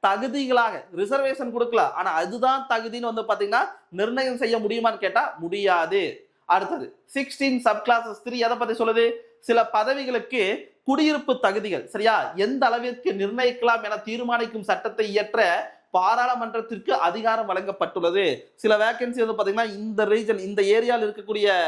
S1: தகுதிகளாக ரிசர்வேஷன் கொடுக்கல, ஆனா அதுதான் தகுதின்னு வந்து பாத்தீங்கன்னா நிர்ணயம் செய்ய முடியுமான்னு கேட்டா முடியாது. அடுத்தது 16 சப் கிளாஸஸ் 3 எதை பத்தி சொல்லுது, சில பதவிகளுக்கு குடியிருப்பு தகுதிகள் சரியா எந்த அளவிற்கு நிர்ணயிக்கலாம் என தீர்மானிக்கும் சட்டத்தை இயற்ற பாராளுமன்றத்திற்கு அதிகாரம் வழங்கப்பட்டுள்ளது. சில வேகன்சி வந்து பாத்தீங்கன்னா இந்த ரீஜன், இந்த ஏரியாவில் இருக்கக்கூடிய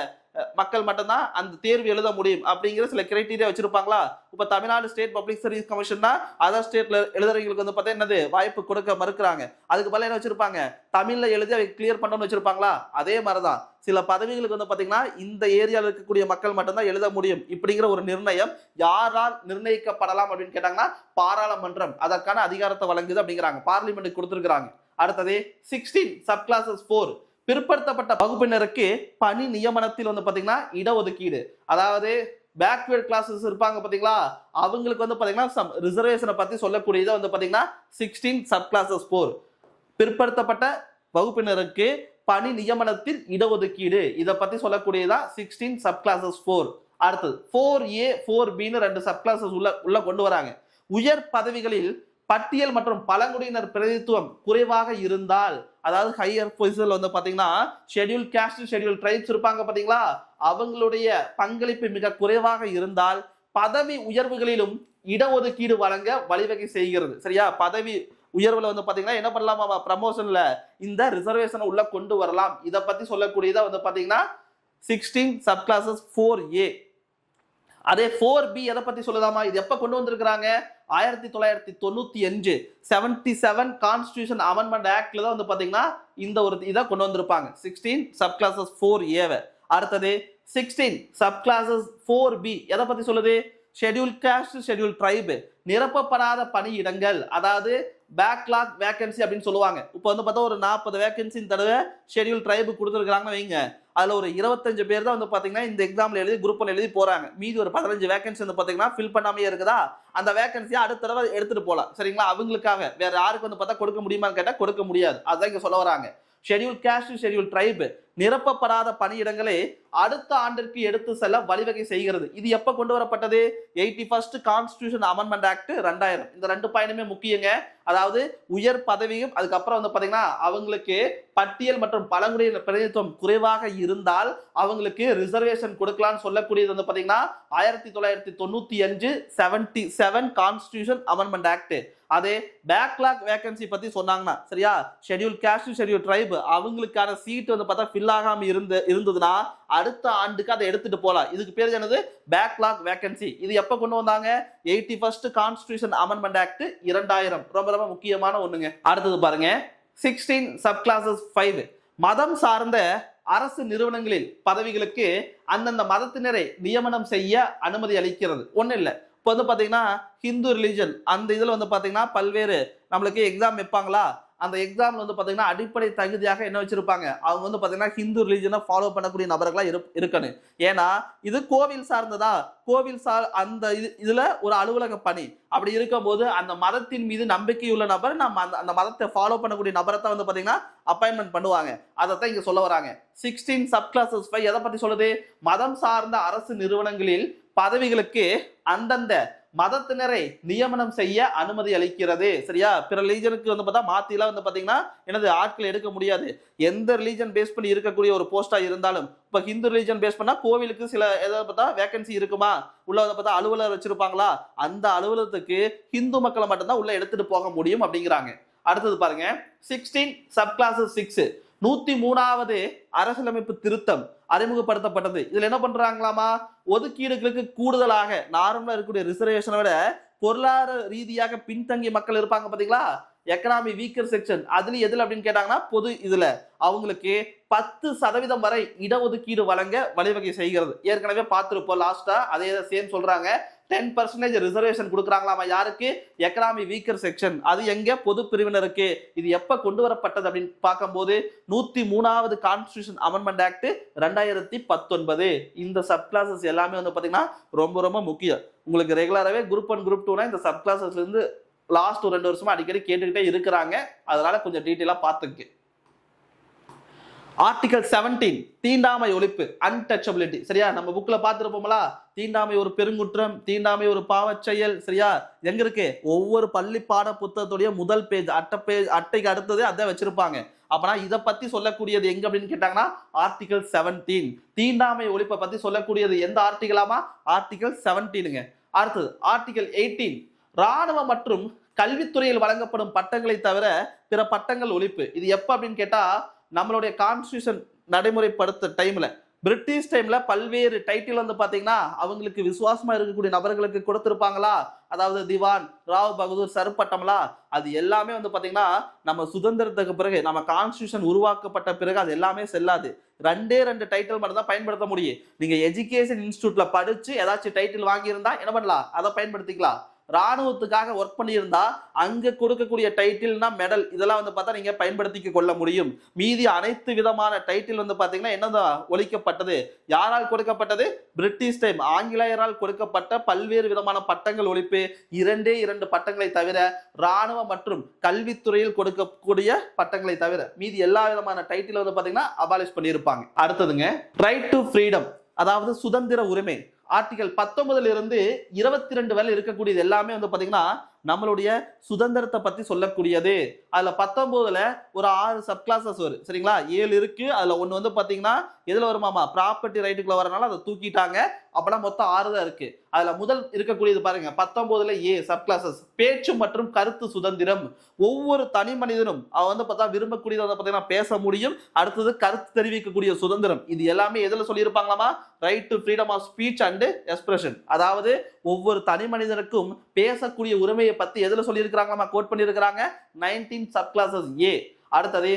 S1: மக்கள் மட்டும்தான் அந்த தேர்வு எழுத முடியும் அப்படிங்கிற சில கிரைட்டீரியா வச்சிருப்பாங்களா. இப்ப தமிழ்நாடு ஸ்டேட் பப்ளிக் சர்வீஸ் கமிஷன்னா அதர் ஸ்டேட்ல எழுதுறவங்களுக்கு வந்து பார்த்தா என்னது வாய்ப்பு கொடுக்க மறுக்கிறாங்க. அதுக்கு பதிலா என்ன வச்சிருப்பாங்க, தமிழ்ல எழுதி அதை கிளியர் பண்ணணும்னு வச்சிருப்பாங்களா. அதே மாதிரிதான் சில பதவிகளுக்கு வந்து பாத்தீங்கன்னா இந்த ஏரியாவில் இருக்கக்கூடிய மக்கள் மட்டும்தான் எழுத முடியும். இப்படிங்கிற ஒரு நிர்ணயம் யாரால் நிர்ணயிக்கப்படலாம் அப்படின்னு கேட்டாங்கன்னா பாராளுமன்றம் அதற்கான அதிகாரத்தை வழங்குது அப்படிங்கிறாங்க, பார்லிமெண்ட் கொடுத்திருக்கிறாங்க. அடுத்தது 16 சப் கிளாஸஸ் 4 பிற்படுத்தப்பட்ட வகுப்பினருக்கு பணி நியமனத்தில் வந்து பாத்தீங்கன்னா இடஒதுக்கீடு. அதாவது பேக்வர்ட் கிளாஸஸ் இருப்பாங்க பாத்தீங்களா, அவங்களுக்கு வந்து பாத்தீங்கன்னா ரிசர்வேஷனை பத்தி சொல்லக்கூடியதை வந்து பாத்தீங்கன்னா 16 சப் கிளாஸஸ் 4 பிற்படுத்தப்பட்ட வகுப்பினருக்கு பணி நியமனத்தில் இடஒதுக்கீடு இதை பத்தி சொல்லக்கூடியதான் 16 சப் கிளாஸஸ் 4. அடுத்தது 4A 4Bன்னு 2 சப் கிளாஸஸ் உள்ள கொண்டு வராங்க. உயர் பதவிகளில் பட்டியல் மற்றும் பழங்குடியினர் பிரதிநிதித்துவம் குறைவாக இருந்தால், அதாவது ஹையர் பொசிஷன்ல வந்து பாத்தீங்கன்னா ஷெட்யூல் காஸ்ட் ஷெட்யூல் ட்ரைப்ஸ் இருப்பாங்க பாத்தீங்களா, அவங்களுடைய பங்களிப்பு மிக குறைவாக இருந்தால் பதவி உயர்வுகளிலும் இடஒதுக்கீடு வழங்க வழிவகை செய்கிறது. சரியா, பதவி உயர்வுல வந்து பாத்தீங்கன்னா என்ன பண்ணலாமா, ப்ரமோஷன்ல இந்த ரிசர்வேஷனை உள்ள கொண்டு வரலாம். இதை பத்தி சொல்லக்கூடியதா வந்து பாத்தீங்கன்னா 16 சப் கிளாஸஸ் 4A. அதே 4B எதை பத்தி சொல்லுதாமா, இது எப்ப கொண்டு வந்திருக்கிறாங்க, 1995 77 கான்ஸ்டிடியூஷன் அமெண்ட்மெண்ட் ஆக்ட்ல தான் வந்து பாத்தீங்கன்னா இந்த ஒரு இதை கொண்டு வந்திருப்பாங்க 16 சப் கிளாஸஸ் 4A. அடுத்தது 16 சப் கிளாஸஸ் 4B எதை பத்தி சொல்லுது, ஷெட்யூல் காஸ்ட் ஷெட்யூல் ட்ரைப் நிரப்பப்படாத பணியிடங்கள், அதாவது பேக்லாக் வேகன்சி அப்படின்னு சொல்லுவாங்க. இப்போ வந்து பார்த்தா ஒரு 40 வேகன்சி இந்த தடவை ஷெட்யூல் ட்ரைப் கொடுத்துருக்காங்கன்னு வைங்க, அதுல ஒரு 25 பேர் தான் வந்து பாத்தீங்கன்னா இந்த எக்ஸாம்ல எழுதி குரூப் எழுதி போறாங்க. மீதி ஒரு 15 வேகன்சி வந்து பாத்தீங்கன்னா ஃபில் பண்ணாமே இருக்குதா, அந்த வேகன்சியை அடுத்த தடவை எடுத்துட்டு போலாம். சரிங்களா, அவங்களுக்காக வேற யாருக்கு வந்து பார்த்தா கொடுக்க முடியுமான்னு கேட்டா கொடுக்க முடியாது. அதான் இங்க சொல்ல வராங்க. ஷெட்யூல் காஸ்ட் ஷெட்யூல் ட்ரைப் நிரப்பப்படாத பணியிடங்களை அடுத்த ஆண்டிற்கு எடுத்து செல்ல வழிவகை செய்கிறது. இது எப்ப கொண்டு வரப்பட்டது, 81st கான்ஸ்டிடியூஷன் அமெண்ட்மெண்ட் ஆக்ட் 2000. இந்த 2 பாயிண்ட்டுமே முக்கியங்க. அதாவது உயர் பதவியும் அதுக்கப்புறம் வந்து பாத்தீங்கன்னா அவங்களுக்கு பட்டியல் மற்றும் பழங்குடியினர் பிரதிநிதித்துவம் குறைவாக இருந்தால் அவங்களுக்கு ரிசர்வேஷன் கொடுக்கலாம்னு சொல்லக்கூடியது வந்து பாத்தீங்கன்னா 1995 77 கான்ஸ்டிடியூஷன் அமெண்ட்மெண்ட் ஆக்ட். அதே பேக்லாக் வேகன்சி பத்தி சொன்னாங்கன்னா, சரியா, ஷெட்யூல் காஸ்ட் ஷெட்யூல் ட்ரைப் அவங்களுக்கான சீட் வந்து பார்த்தா ஃபில் ஆகாம இருந்ததுன்னா அடுத்த ஆண்டுக்கு அதை எடுத்துட்டு போலாம். இதுக்கு பேர் என்னது, பேக்லாக் வேகன்சி. இது எப்ப கொண்டு வந்தாங்க, 81st கான்ஸ்டிடியூஷன் அமெண்ட்மெண்ட் ஆக்ட் 2000. ரொம்ப ரொம்ப முக்கியமான ஒண்ணுங்க. அடுத்தது பாருங்க 16 சப் கிளாஸஸ் 5 மதம் சார்ந்த அரசு நிறுவனங்களில் பதவிகளுக்கு அந்தந்த மதத்தினரை நியமனம் செய்ய அனுமதி அளிக்கிறது. ஒண்ணு இல்ல, இப்போ வந்து பாத்தீங்கன்னா ஹிந்து ரிலிஜன் அந்த இதுல வந்து பாத்தீங்கன்னா பல்வேறு நம்மளுக்கு எக்ஸாம் வைப்பாங்களா, அந்த எக்ஸாம்ல வந்து பாத்தீங்கன்னா அடிப்படை தகுதியாக என்ன வச்சிருப்பாங்க, அவங்க வந்து பாத்தீங்கன்னா ஹிந்து ரிலிஜனை ஃபாலோ பண்ணக்கூடிய நபர்களா இருக்கணும். ஏன்னா இது கோவில் சார்ந்ததா, கோவில் அந்த இதுல ஒரு அலுவலக பணி. அப்படி இருக்கும் போது அந்த மதத்தின் மீது நம்பிக்கையுள்ள நபர் நம்ம அந்த மதத்தை ஃபாலோ பண்ணக்கூடிய நபரை தான் வந்து பாத்தீங்கன்னா அப்பாயின்மெண்ட் பண்ணுவாங்க. அதைத்தான் இங்க சொல்ல வராங்க. 16 சப் கிளாஸஸ் 5 எதை பத்தி சொல்லுது, மதம் சார்ந்த அரசு நிறுவனங்களில் பதவிகளுக்கு அந்தந்த மதத்தினரை நியமனம் செய்ய அனுமதி அளிக்கிறது. சரியா, பிற ரிலீஜனுக்கு வந்து பார்த்தா மாத்திலாம் வந்து பாத்தீங்கன்னா எனது ஆட்கள் எடுக்க முடியாது. எந்த ரிலீஜன் பேஸ் பண்ணி இருக்கக்கூடிய ஒரு போஸ்டா இருந்தாலும், இப்ப ஹிந்து ரிலீஜன் பேஸ் பண்ணா கோவிலுக்கு சில எதாவது பார்த்தா வேகன்சி இருக்குமா, உள்ள வந்து பார்த்தா அலுவலர் வச்சிருப்பாங்களா, அந்த அலுவலகத்துக்கு ஹிந்து மக்களை மட்டும்தான் உள்ள எடுத்துட்டு போக முடியும் அப்படிங்கிறாங்க. அடுத்தது பாருங்க 16 சப் கிளாஸஸ் 6 103வது அரசியலமைப்பு திருத்தம் அறிமுகப்படுத்தப்பட்டது. இதுல என்ன பண்றாங்களாமா, ஒதுக்கீடுகளுக்கு கூடுதலாக நார்மலா இருக்கக்கூடிய ரிசர்வேஷனை விட பொருளாதார ரீதியாக பின்தங்கிய மக்கள் இருப்பாங்க பாத்தீங்களா, எக்கனாமி வீக்கர் செக்ஷன், அதுல எதுல அப்படின்னு கேட்டாங்கன்னா பொது இதுல அவங்களுக்கு 10% வரை இடஒதுக்கீடு வழங்க வழிவகை செய்கிறது. ஏற்கனவே பார்த்திருப்போம் லாஸ்டா, அதே சேம் சொல்றாங்க. 10% ரிசர்வேஷன் கொடுக்குறாங்களாமா, யாருக்கு, எக்கனாமி வீக்கர் செக்ஷன். அது எங்க, பொது பிரிவினருக்கு. இது எப்ப கொண்டு வரப்பட்டது அப்படின்னு பார்க்கும்போது 103வது கான்ஸ்டிடியூஷன் அமெண்ட்மெண்ட் ஆக்ட் 2019. இந்த சப் கிளாஸஸ் எல்லாமே வந்து பாத்தீங்கன்னா ரொம்ப ரொம்ப முக்கியம். உங்களுக்கு ரெகுலராகவே குரூப் 1 குரூப் 2 இந்த சப் கிளாஸஸ்ல இருந்து லாஸ்ட் ஒரு 2 வருஷமா அடிக்கடி கேட்டுக்கிட்டே இருக்கிறாங்க. அதனால கொஞ்சம் டீட்டெயிலா பார்த்துக்கு. ஆர்டிகல் 17 தீண்டாமை ஒழிப்பு, அன்டச்சபிலிட்டி. சரியா, நம்ம புக்ல பார்த்திருப்போம்ல, தீண்டாமை ஒரு பெருங்குற்றம், தீண்டாமை ஒரு பாவச் செயல். சரியா, எங்க இருக்கு, ஒவ்வொரு பள்ளி பாட புத்தகத்துடைய முதல் பேஜ் அட்டைக்கு அடுத்தது அதை வச்சிருப்பாங்க. அப்பனா இதை பத்தி சொல்லக்கூடியது எங்க அப்படின்னு கேட்டாங்கன்னா ஆர்டிகல் 17 தீண்டாமை ஒழிப்பை பத்தி சொல்லக்கூடியது எந்த ஆர்டிகலாமா, ஆர்டிகல் 17ங்க. அடுத்தது ஆர்டிகல் 18 ராணுவ மற்றும் கல்வித்துறையில் வழங்கப்படும் பட்டங்களை தவிர பிற பட்டங்கள் ஒழிப்பு. இது எப்ப அப்படின்னு கேட்டா நம்மளுடைய கான்ஸ்டிடியூஷன் நடைமுறைப்படுத்த டைம்ல, பிரிட்டிஷ் டைம்ல பல்வேறு டைட்டில் வந்து பாத்தீங்கன்னா அவங்களுக்கு விசுவாசமா இருக்கக்கூடிய நபர்களுக்கு கொடுத்திருப்பாங்களா, அதாவது திவான், ராவ் பகதூர், சர் பட்டம்லா, அது எல்லாமே வந்து பாத்தீங்கன்னா நம்ம சுதந்திரத்துக்கு பிறகு நம்ம கான்ஸ்டிடியூஷன் உருவாக்கப்பட்ட பிறகு அது எல்லாமே செல்லாது. 2 டைட்டில் மட்டும் தான் பயன்படுத்த முடியும். நீங்க எஜுகேஷன் இன்ஸ்டிடியூட்ல படிச்சு ஏதாச்சும் டைட்டில் வாங்கி இருந்தா என்ன பண்ணலாம், அதை பயன்படுத்திக்கலாம். ராணுவத்துக்காக ஒர்க் பண்ணியிருந்தா அங்க கொடுக்கக்கூடிய டைட்டில்னா மெடல் இதெல்லாம் வந்து பார்த்தா நீங்க பயன்படுத்திக் கொள்ள முடியும். மீதி அனைத்து விதமான டைட்டில் வந்து பாத்தீங்கன்னா என்னதான் ஒழிக்கப்பட்டது. யாரால் கொடுக்கப்பட்டது? பிரிட்டிஷ் டைம் ஆங்கிலேயரால் கொடுக்கப்பட்ட பல்வேறு விதமான பட்டங்கள் ஒழிப்பு. 2 பட்டங்களை தவிர ராணுவ மற்றும் கல்வித்துறையில் கொடுக்கக்கூடிய பட்டங்களை தவிர மீதி எல்லா விதமான டைட்டில் வந்து பாத்தீங்கன்னா அபாலிஷ் பண்ணியிருப்பாங்க. அடுத்ததுங்க ரைட் டு ஃப்ரீடம், அதாவது சுதந்திர உரிமை. ஆர்டிகல் 19 இருந்து 22 வரை இருக்கக்கூடியது எல்லாமே வந்து பாத்தீங்கன்னா நம்மளுடைய சுதந்திரத்தை பத்தி சொல்லக்கூடியது. அதுல 19ல ஒரு 6 சப் கிளாஸஸ் வரும் சரிங்களா. 7 இருக்கு. அதுல ஒண்ணு வந்து பாத்தீங்கன்னா எதுல வருமாமா ப்ராப்பர்ட்டி ரைட்டுக்குள்ள வரனால அதை தூக்கிட்டாங்க. அப்பதான் மொத்தம் 6 தான் இருக்கு. அதுல முதல் இருக்கக்கூடியது பாருங்க 19ல ஏ சப் கிளாஸஸ் பேச்சு மற்றும் கருத்து சுதந்திரம். ஒவ்வொரு தனி மனிதனும் அவன் வந்து பார்த்தா விரும்பக்கூடியதை வந்து பாத்தீங்கன்னா பேச முடியும். அடுத்தது கருத்து தெரிவிக்கக்கூடிய சுதந்திரம். இது எல்லாமே எதுல சொல்லியிருப்பாங்களாமா? Right to freedom of speech and expression. அதாவது ஒவ்வொரு தனி மனிதனுக்கும் பேசக்கூடிய உரிமையை பத்தி எதுல சொல்லி இருக்கிறாங்களாமா? கோட் பண்ணி இருக்கிறாங்க 19 சப் கிளாஸஸ் ஏ. அடுத்தது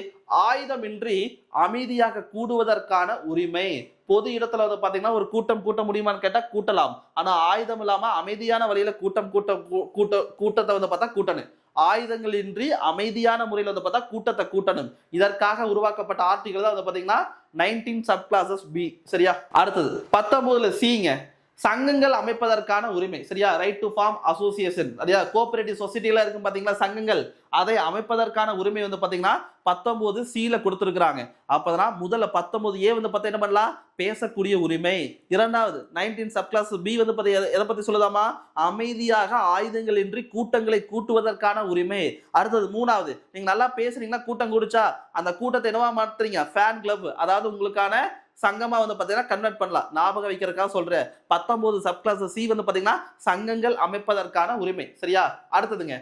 S1: ஆயுதமின்றி அமைதியாக கூடுவதற்கான உரிமை. பொது இடத்துல வந்து பாத்தீங்கன்னா ஒரு கூட்டம் கூட்ட முடியுமான்னு கேட்டா கூட்டலாம். ஆனா ஆயுதம் இல்லாம அமைதியான வழியில கூட்டத்தை வந்து பார்த்தா கூட்டணும். ஆயுதங்களின்றி அமைதியான முறையில் வந்து பார்த்தா கூட்டத்தை கூட்டணும். இதற்காக உருவாக்கப்பட்ட ஆர்டிகல் தான் வந்து பாத்தீங்கன்னா 19 சப் கிளாஸஸ் பி. சரியா? அடுத்தது 19ல சிங்க சங்கங்கள் அமைப்பதற்கான உரிமை. சரியா? Right to form association. சரியா? கோஆபரேட்டிவ் சொசைட்டில இருக்கும் பாத்தீங்களா சங்கங்கள், அதை அமைப்பதற்கான உரிமை வந்து பாத்தீங்கன்னா 19 சில கொடுத்திருக்காங்க. அப்பதான் முதல்ல 19 ஏ வந்து பார்த்தா என்ன பண்ணலாம்? பேசக்கூடிய உரிமை. இரண்டாவது 19 சப் கிளாஸ் பி வந்து எதை பத்தி சொல்லுதாமா? அமைதியாக ஆயுதங்கள் இன்றி கூட்டங்களை கூட்டுவதற்கான உரிமை. அடுத்தது மூணாவது, நீங்க நல்லா பேசுறீங்கன்னா கூட்டம் கூடிச்சா அந்த கூட்டத்தை என்னவா மாத்துறீங்க? ஃபேன் கிளப், அதாவது உங்களுக்கான சங்கமா வந்து பாத்தீங்கன்னா கன்வெர்ட் பண்ணலாம். ஞாபகம் வைக்கிறதுக்காக சொல்றேன். 19 சப் கிளாஸ் சி வந்து பாத்தீங்கன்னா சங்கங்கள் அமைப்பதற்கான உரிமை. சரியா? அடுத்ததுங்க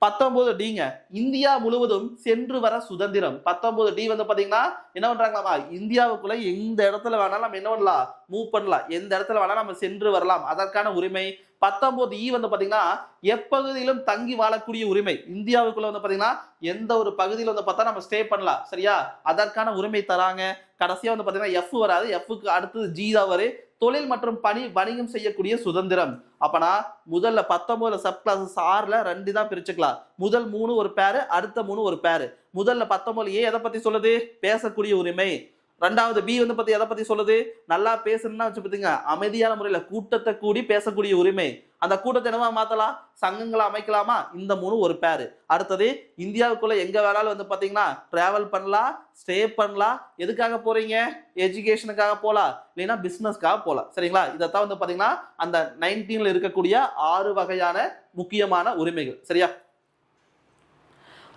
S1: 19 டிங்க இந்தியா முழுவதும் சென்று வர சுதந்திரம். 19 டி வந்து பாத்தீங்கன்னா என்ன பண்றாங்களாமா? இந்தியாவுக்குள்ள எந்த இடத்துல வேணாலும் நம்ம என்ன பண்ணலாம்? மூவ் பண்ணலாம். எந்த இடத்துல வேணாலும் நம்ம சென்று வரலாம். அதற்கான உரிமை. 19 இ வந்து பாத்தீங்கன்னா எப்பகுதியிலும் தங்கி வாழக்கூடிய உரிமை. இந்தியாவுக்குள்ள வந்து பாத்தீங்கன்னா எந்த ஒரு பகுதியில் வந்து பார்த்தா நம்ம ஸ்டே பண்ணலாம். சரியா? அதற்கான உரிமை தராங்க. கடைசியா வந்து பாத்தீங்கன்னா எஃப் வராது. எஃப்க்கு அடுத்தது ஜி தான் வரும். தொழில் மற்றும் பணி வணிகம் செய்யக்கூடிய சுதந்திரம். அப்பனா முதல்ல 19 சப் கிளாஸஸ் 6ல 2 தான் பிரிச்சுக்கலாம். முதல் 3 ஒரு பேரு, அடுத்த 3 ஒரு பேரு. முதல்ல 19 ஏ எதை பத்தி சொல்லுது? பேசக்கூடிய உரிமை. ரெண்டாவது பி வந்து பத்தி எதை பத்தி சொல்லுது? நல்லா பேசணும்னா வச்சு பாத்தீங்க அமைதியான முறையில கூட்டத்தை கூடி பேசக்கூடிய உரிமை. அந்த கூட்டத்தை என்னவா மாத்தலாம்? சங்கங்களை அமைக்கலாமா? இந்த 3 ஒரு பேரு. அடுத்தது இந்தியாவுக்குள்ள எங்க வேணாலும் வந்து பாத்தீங்கன்னா டிராவல் பண்ணலாம், ஸ்டே பண்ணலாம். எதுக்காக போறீங்க? எஜுகேஷனுக்காக போலாம், இல்லைன்னா பிசினஸ்க்காக போலாம். சரிங்களா? இதைத்தான் வந்து பாத்தீங்கன்னா அந்த 19ல இருக்கக்கூடிய 6 வகையான முக்கியமான உரிமைகள். சரியா?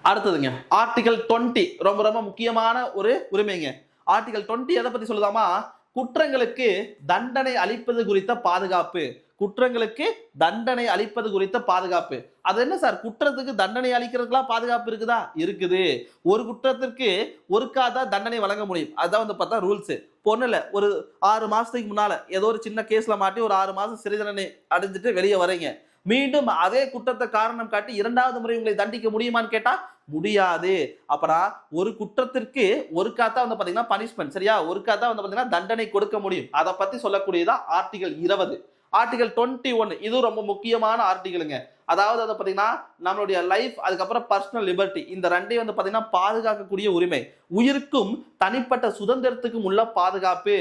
S1: அடுத்ததுங்க ஆர்டிகல் 20 ரொம்ப ரொம்ப முக்கியமான ஒரு உரிமைங்க. ஆர்டிகல் 20 எதை பத்தி சொல்லுதாமா? குற்றங்களுக்கு தண்டனை அளிப்பது குறித்த பாதுகாப்பு. குற்றங்களுக்கு தண்டனை அளிப்பது குறித்த பாதுகாப்பு. அது என்ன சார்? குற்றத்துக்கு தண்டனை அளிக்கிறதுக்குலாம் பாதுகாப்பு இருக்குதா? இருக்குது. ஒரு குற்றத்திற்கு ஒருக்காத தண்டனை வழங்க முடியும். அதுதான் வந்து பார்த்தா ரூல்ஸ். பொண்ணுல ஒரு 6 மாசத்துக்கு முன்னால ஏதோ ஒரு சின்ன கேஸ்ல மாட்டி ஒரு 6 மாசம் சிறை தண்டனை அடைஞ்சிட்டு வெளியே வரீங்க. மீண்டும் அதே குற்றத்தை காரணம் காட்டி 2வது முறை உங்களை தண்டிக்க முடியுமான்னு கேட்டா முடியாது. அப்புறம் ஒரு குற்றத்திற்கு ஒரு காத்தா வந்து பாத்தீங்கன்னா பனிஷ்மெண்ட். சரியா? ஒரு காத்தா வந்து பாத்தீங்கன்னா தண்டனை கொடுக்க முடியும். அதை பத்தி சொல்லக்கூடியதா ஆர்டிகல் 20. ஆர்டிகல் 21 இது ரொம்ப முக்கியமான ஆர்டிகலுங்க. அதாவது வந்து பாத்தீங்கன்னா நம்மளுடைய லைஃப், அதுக்கப்புறம் பர்சனல் லிபர்ட்டி, இந்த ரெண்டையும் வந்து பாத்தீங்கன்னா பாதுகாக்கக்கூடிய உரிமை. உயிருக்கும் தனிப்பட்ட சுதந்திரத்துக்கும் உள்ள பாதுகாப்பு.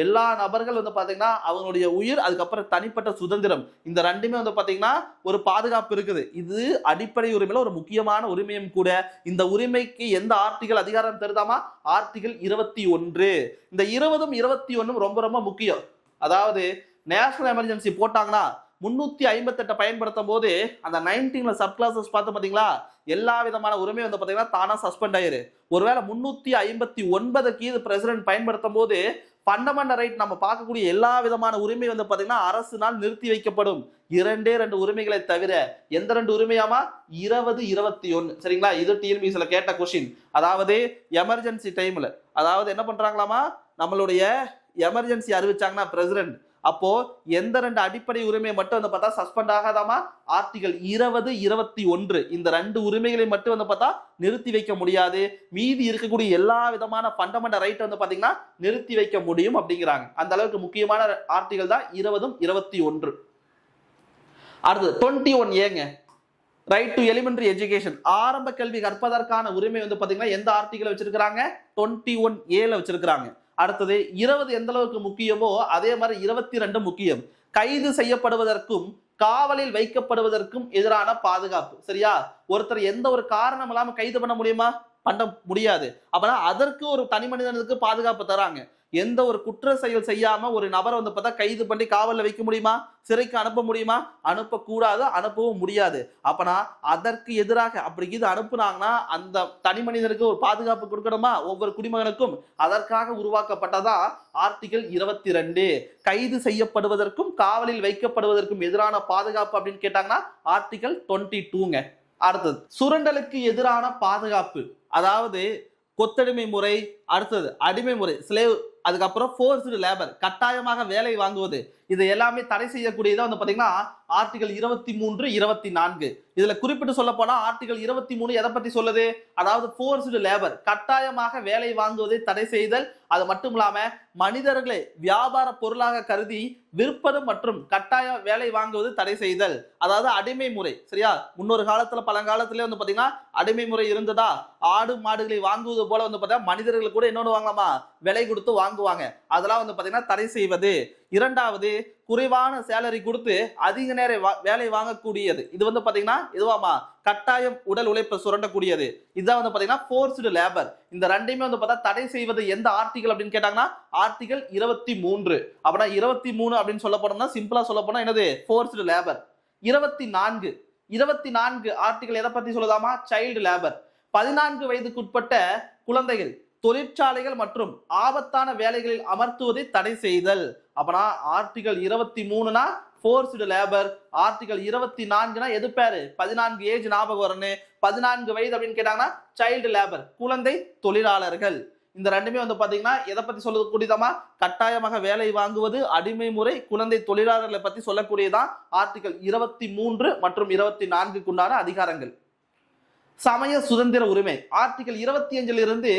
S1: எல்லா நபர்கள் வந்து பாத்தீங்கன்னா அவங்களுடைய உயிர், அதுக்கப்புறம் தனிப்பட்ட சுதந்திரம், இந்த ரெண்டுமே வந்து பாத்தீங்கன்னா ஒரு பாதுகாப்பு இருக்குது. இது அடிப்படை உரிமையில ஒரு முக்கியமான உரிமையும் கூட. இந்த உரிமைக்கு எந்த ஆர்டிகல் அதிகாரம் தருதாமா? ஆர்டிகல் 21. இந்த 20ம் 21ம் ரொம்ப ரொம்ப முக்கியம். அதாவது நேஷனல் எமர்ஜென்சி போட்டாங்கன்னா 358 பயன்படுத்தும் போது அந்த 19ல சப் கிளாஸஸ் பார்த்து பாத்தீங்களா எல்லா விதமான உரிமை வந்து பாத்தீங்கன்னா தானா சஸ்பெண்ட் ஆயிரு. ஒருவேளை 359 கீழ் பிரசிடென்ட் பயன்படுத்தும் போது ஃபண்டமெண்டல் ரைட் நம்ம பார்க்கக்கூடிய எல்லா விதமான உரிமை வந்து பாத்தீங்கன்னா அரசினால் நிறுத்தி வைக்கப்படும். 2 உரிமைகளை தவிர. எந்த 2 உரிமையாமா? 20, 21. சரிங்களா? இது டிஎன்பிஎஸ்சில கேட்ட கொஸ்டின். அதாவது எமர்ஜென்சி டைம்ல, அதாவது என்ன பண்றாங்களாமா? நம்மளுடைய எமர்ஜென்சி அறிவிச்சாங்கன்னா பிரசிடென்ட், அப்போ எந்த 2 அடிப்படை உரிமையை மட்டும் வந்து பார்த்தா சஸ்பெண்ட் ஆகாதாமா? ஆர்டிகல் 20, 21 இந்த 2 உரிமைகளை மட்டும் வந்து பார்த்தா நிறுத்தி வைக்க முடியாது. மீதி இருக்கக்கூடிய எல்லா விதமான ஃபண்டமெண்டல் ரைட் வந்து பாத்தீங்கன்னா நிறுத்தி வைக்க முடியும் அப்படிங்கிறாங்க. அந்த அளவுக்கு முக்கியமான ஆர்டிகல் தான் 20ம் 21. அடுத்து 21 ஏங்க, ரைட் டு எலிமெண்டரி எஜுகேஷன், ஆரம்ப கல்வி கற்பதற்கான உரிமை வந்து பாத்தீங்கன்னா எந்த ஆர்டிகல் வச்சிருக்காங்க? 21 ஏல வச்சிருக்காங்க. அடுத்தது 20 எந்த அளவுக்கு முக்கியமோ அதே மாதிரி 22 முக்கியம். கைது செய்யப்படுவதற்கும் காவலில் வைக்கப்படுவதற்கும் எதிரான பாதுகாப்பு. சரியா? ஒருத்தர் எந்த ஒரு காரணம் இல்லாம கைது பண்ண முடியுமா? பண்ண முடியாது. அப்பனா அதற்கு ஒரு தனி மனிதனுக்கு பாதுகாப்பு தராங்க. எந்த ஒரு குற்ற செயல் செய்யாம ஒரு நபரை வந்து பார்த்தா கைது பண்ணி காவல்ல வைக்க முடியுமா? சிறைக்கு அனுப்ப முடியுமா? அனுப்பக்கூடாது, அனுப்பவும் முடியாது. அப்பனா அதற்கு எதிராக அப்படி இது அனுப்புனாங்கன்னா அந்த தனி மனிதனுக்கு ஒரு பாதுகாப்பு கொடுக்கணுமா ஒவ்வொரு குடிமகனுக்கும்? அதற்காக உருவாக்கப்பட்டதா ஆர்டிகல் 22. கைது செய்யப்படுவதற்கும் காவலில் வைக்கப்படுவதற்கும் எதிரான பாதுகாப்பு அப்படின்னு கேட்டாங்கன்னா ஆர்டிகல் 22ங்க. அடுத்தது சுரண்டலுக்கு எதிரான பாதுகாப்பு, அதாவது கொத்தடிமை முறை, அடுத்தது அடிமை முறை, ஸ்லேவ், அதுக்கப்புறம் ஃபோர்ஸ்டு லேபர், கட்டாயமாக வேலை வாங்குவது, இது எல்லாமே தடை செய்யக்கூடியதா வந்து பாத்தீங்கன்னா ஆர்டிகல் 23, 24. இதுல குறிப்பிட்டு சொல்ல போனா ஆர்டிகல் 23 எதை பத்தி சொல்லுது? அதாவது ஃபோர்ஸ்டு லேபர், கட்டாயமாக வேலை வாங்குவதை தடை செய்தல். அது மட்டும் இல்லாம மனிதர்களை வியாபார பொருளாக கருதி விற்பது மற்றும் கட்டாய வேலை வாங்குவது தடை செய்தல். அதாவது அடிமை முறை. சரியா? முன்னொரு காலத்துல பழங்காலத்திலே வந்து பாத்தீங்கன்னா அடிமை முறை இருந்ததா? ஆடு மாடுகளை வாங்குவது போல வந்து பாத்தீங்கன்னா மனிதர்கள் கூட இன்னொன்னு வாங்கலாமா? விலை கொடுத்து வாங்குவாங்க. அதெல்லாம் வந்து பாத்தீங்கன்னா தடை செய்வது. இரண்டாவது, குறைவான சேலரி கொடுத்து அதிக நேர வேலை வாங்கக்கூடியது. இது வந்து பாத்தீங்கன்னா இதுவாமா கட்டாயம் உடல் உழைப்பை சுரண்டக்கூடியது. இதுதான் வந்து பாத்தீங்கன்னா ஃபோர்ஸ்டு லேபர். இந்த ரெண்டையுமே வந்து பார்த்தா தடை செய்வது எந்த ஆர்டிகல் அப்படின்னு கேட்டாங்கன்னா ஆர்டிகல் 23. அப்படின்னா 23 அப்படின்னு சொல்ல போனோம்னா சிம்பிளா சொல்ல போனா என்னது? Forced labour. 24 ஆர்டிகல் எதை பத்தி சொல்லுதாமா? Child labour. 14 வயதுக்குட்பட்ட குழந்தைகள் தொழிற்சாலைகள் மற்றும் ஆபத்தான வேலைகளில் அமர்த்துவதை தடை செய்தல். அப்பனா ஆர்டிகல் 23னா ஃபோர்ஸ்டு லேபர், ஆர்டிகல் 24னா எது பேரு? 14 ஏஜ் ஞாபகம் வரணும். 14 வயது அப்படின்னு கேட்டாங்கன்னா சைல்டு லேபர், குழந்தை தொழிலாளர்கள். இந்த ரெண்டுமே வந்து பாத்தீங்கன்னா எதை பத்தி சொல்லக்கூடியதாமா? கட்டாயமாக வேலை வாங்குவது, அடிமை முறை, குழந்தை தொழிலாளர்களை பத்தி சொல்லக்கூடியதான் ஆர்டிகல் 23 மற்றும் 24க்கு உண்டான அதிகாரங்கள். சமய சுதந்திர உரிமை, ஆர்டிகல் 25 இருந்து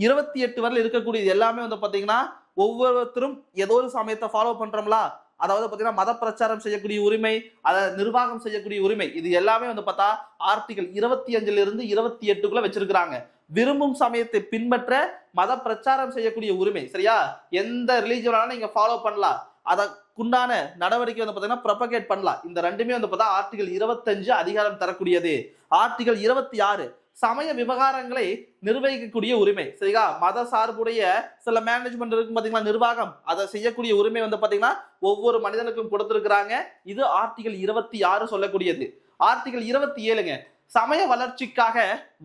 S1: 28 வரை இருக்கக்கூடிய எல்லாமே வந்து பாத்தீங்கன்னா ஒவ்வொருத்தரும் ஏதோ ஒரு சமயத்தை ஃபாலோ பண்றோம்ல, அதாவது பாத்தீங்கன்னா மத பிரச்சாரம் செய்யக்கூடிய உரிமை, அதை நிர்வாகம் செய்யக்கூடிய உரிமை, இது எல்லாமே வந்து பார்த்தா ஆர்டிகல் 25 இருந்து 28க்குள்ள வச்சிருக்காங்க. விரும்பும் சமயத்தை பின்பற்ற மத பிரச்சாரம் செய்யக்கூடிய உரிமை. சரியா? எந்த ரிலீஜியனாலும் நீங்க ஃபாலோ பண்ணலாம், அதற்குண்டான நடவடிக்கை வந்து பாத்தீங்கன்னா ப்ரொபகேட் பண்ணலாம். இந்த ரெண்டுமே வந்து பார்த்தா ஆர்டிகல் 25 அதிகாரம் தரக்கூடியது. ஆர்டிகல் 26 சமய விவகாரங்களை நிர்வகிக்கக்கூடிய உரிமை. சரியா? மத சார்புடைய சில மேனேஜ்மெண்ட் இருக்கு பாத்தீங்கன்னா, நிர்வாகம், அதை செய்யக்கூடிய உரிமை வந்து பாத்தீங்கன்னா ஒவ்வொரு மனிதனுக்கும் கொடுத்திருக்கிறாங்க. இது ஆர்டிகல் 26 சொல்லக்கூடியது. ஆர்டிகல் 27ங்க, சமய வளர்ச்சிக்காக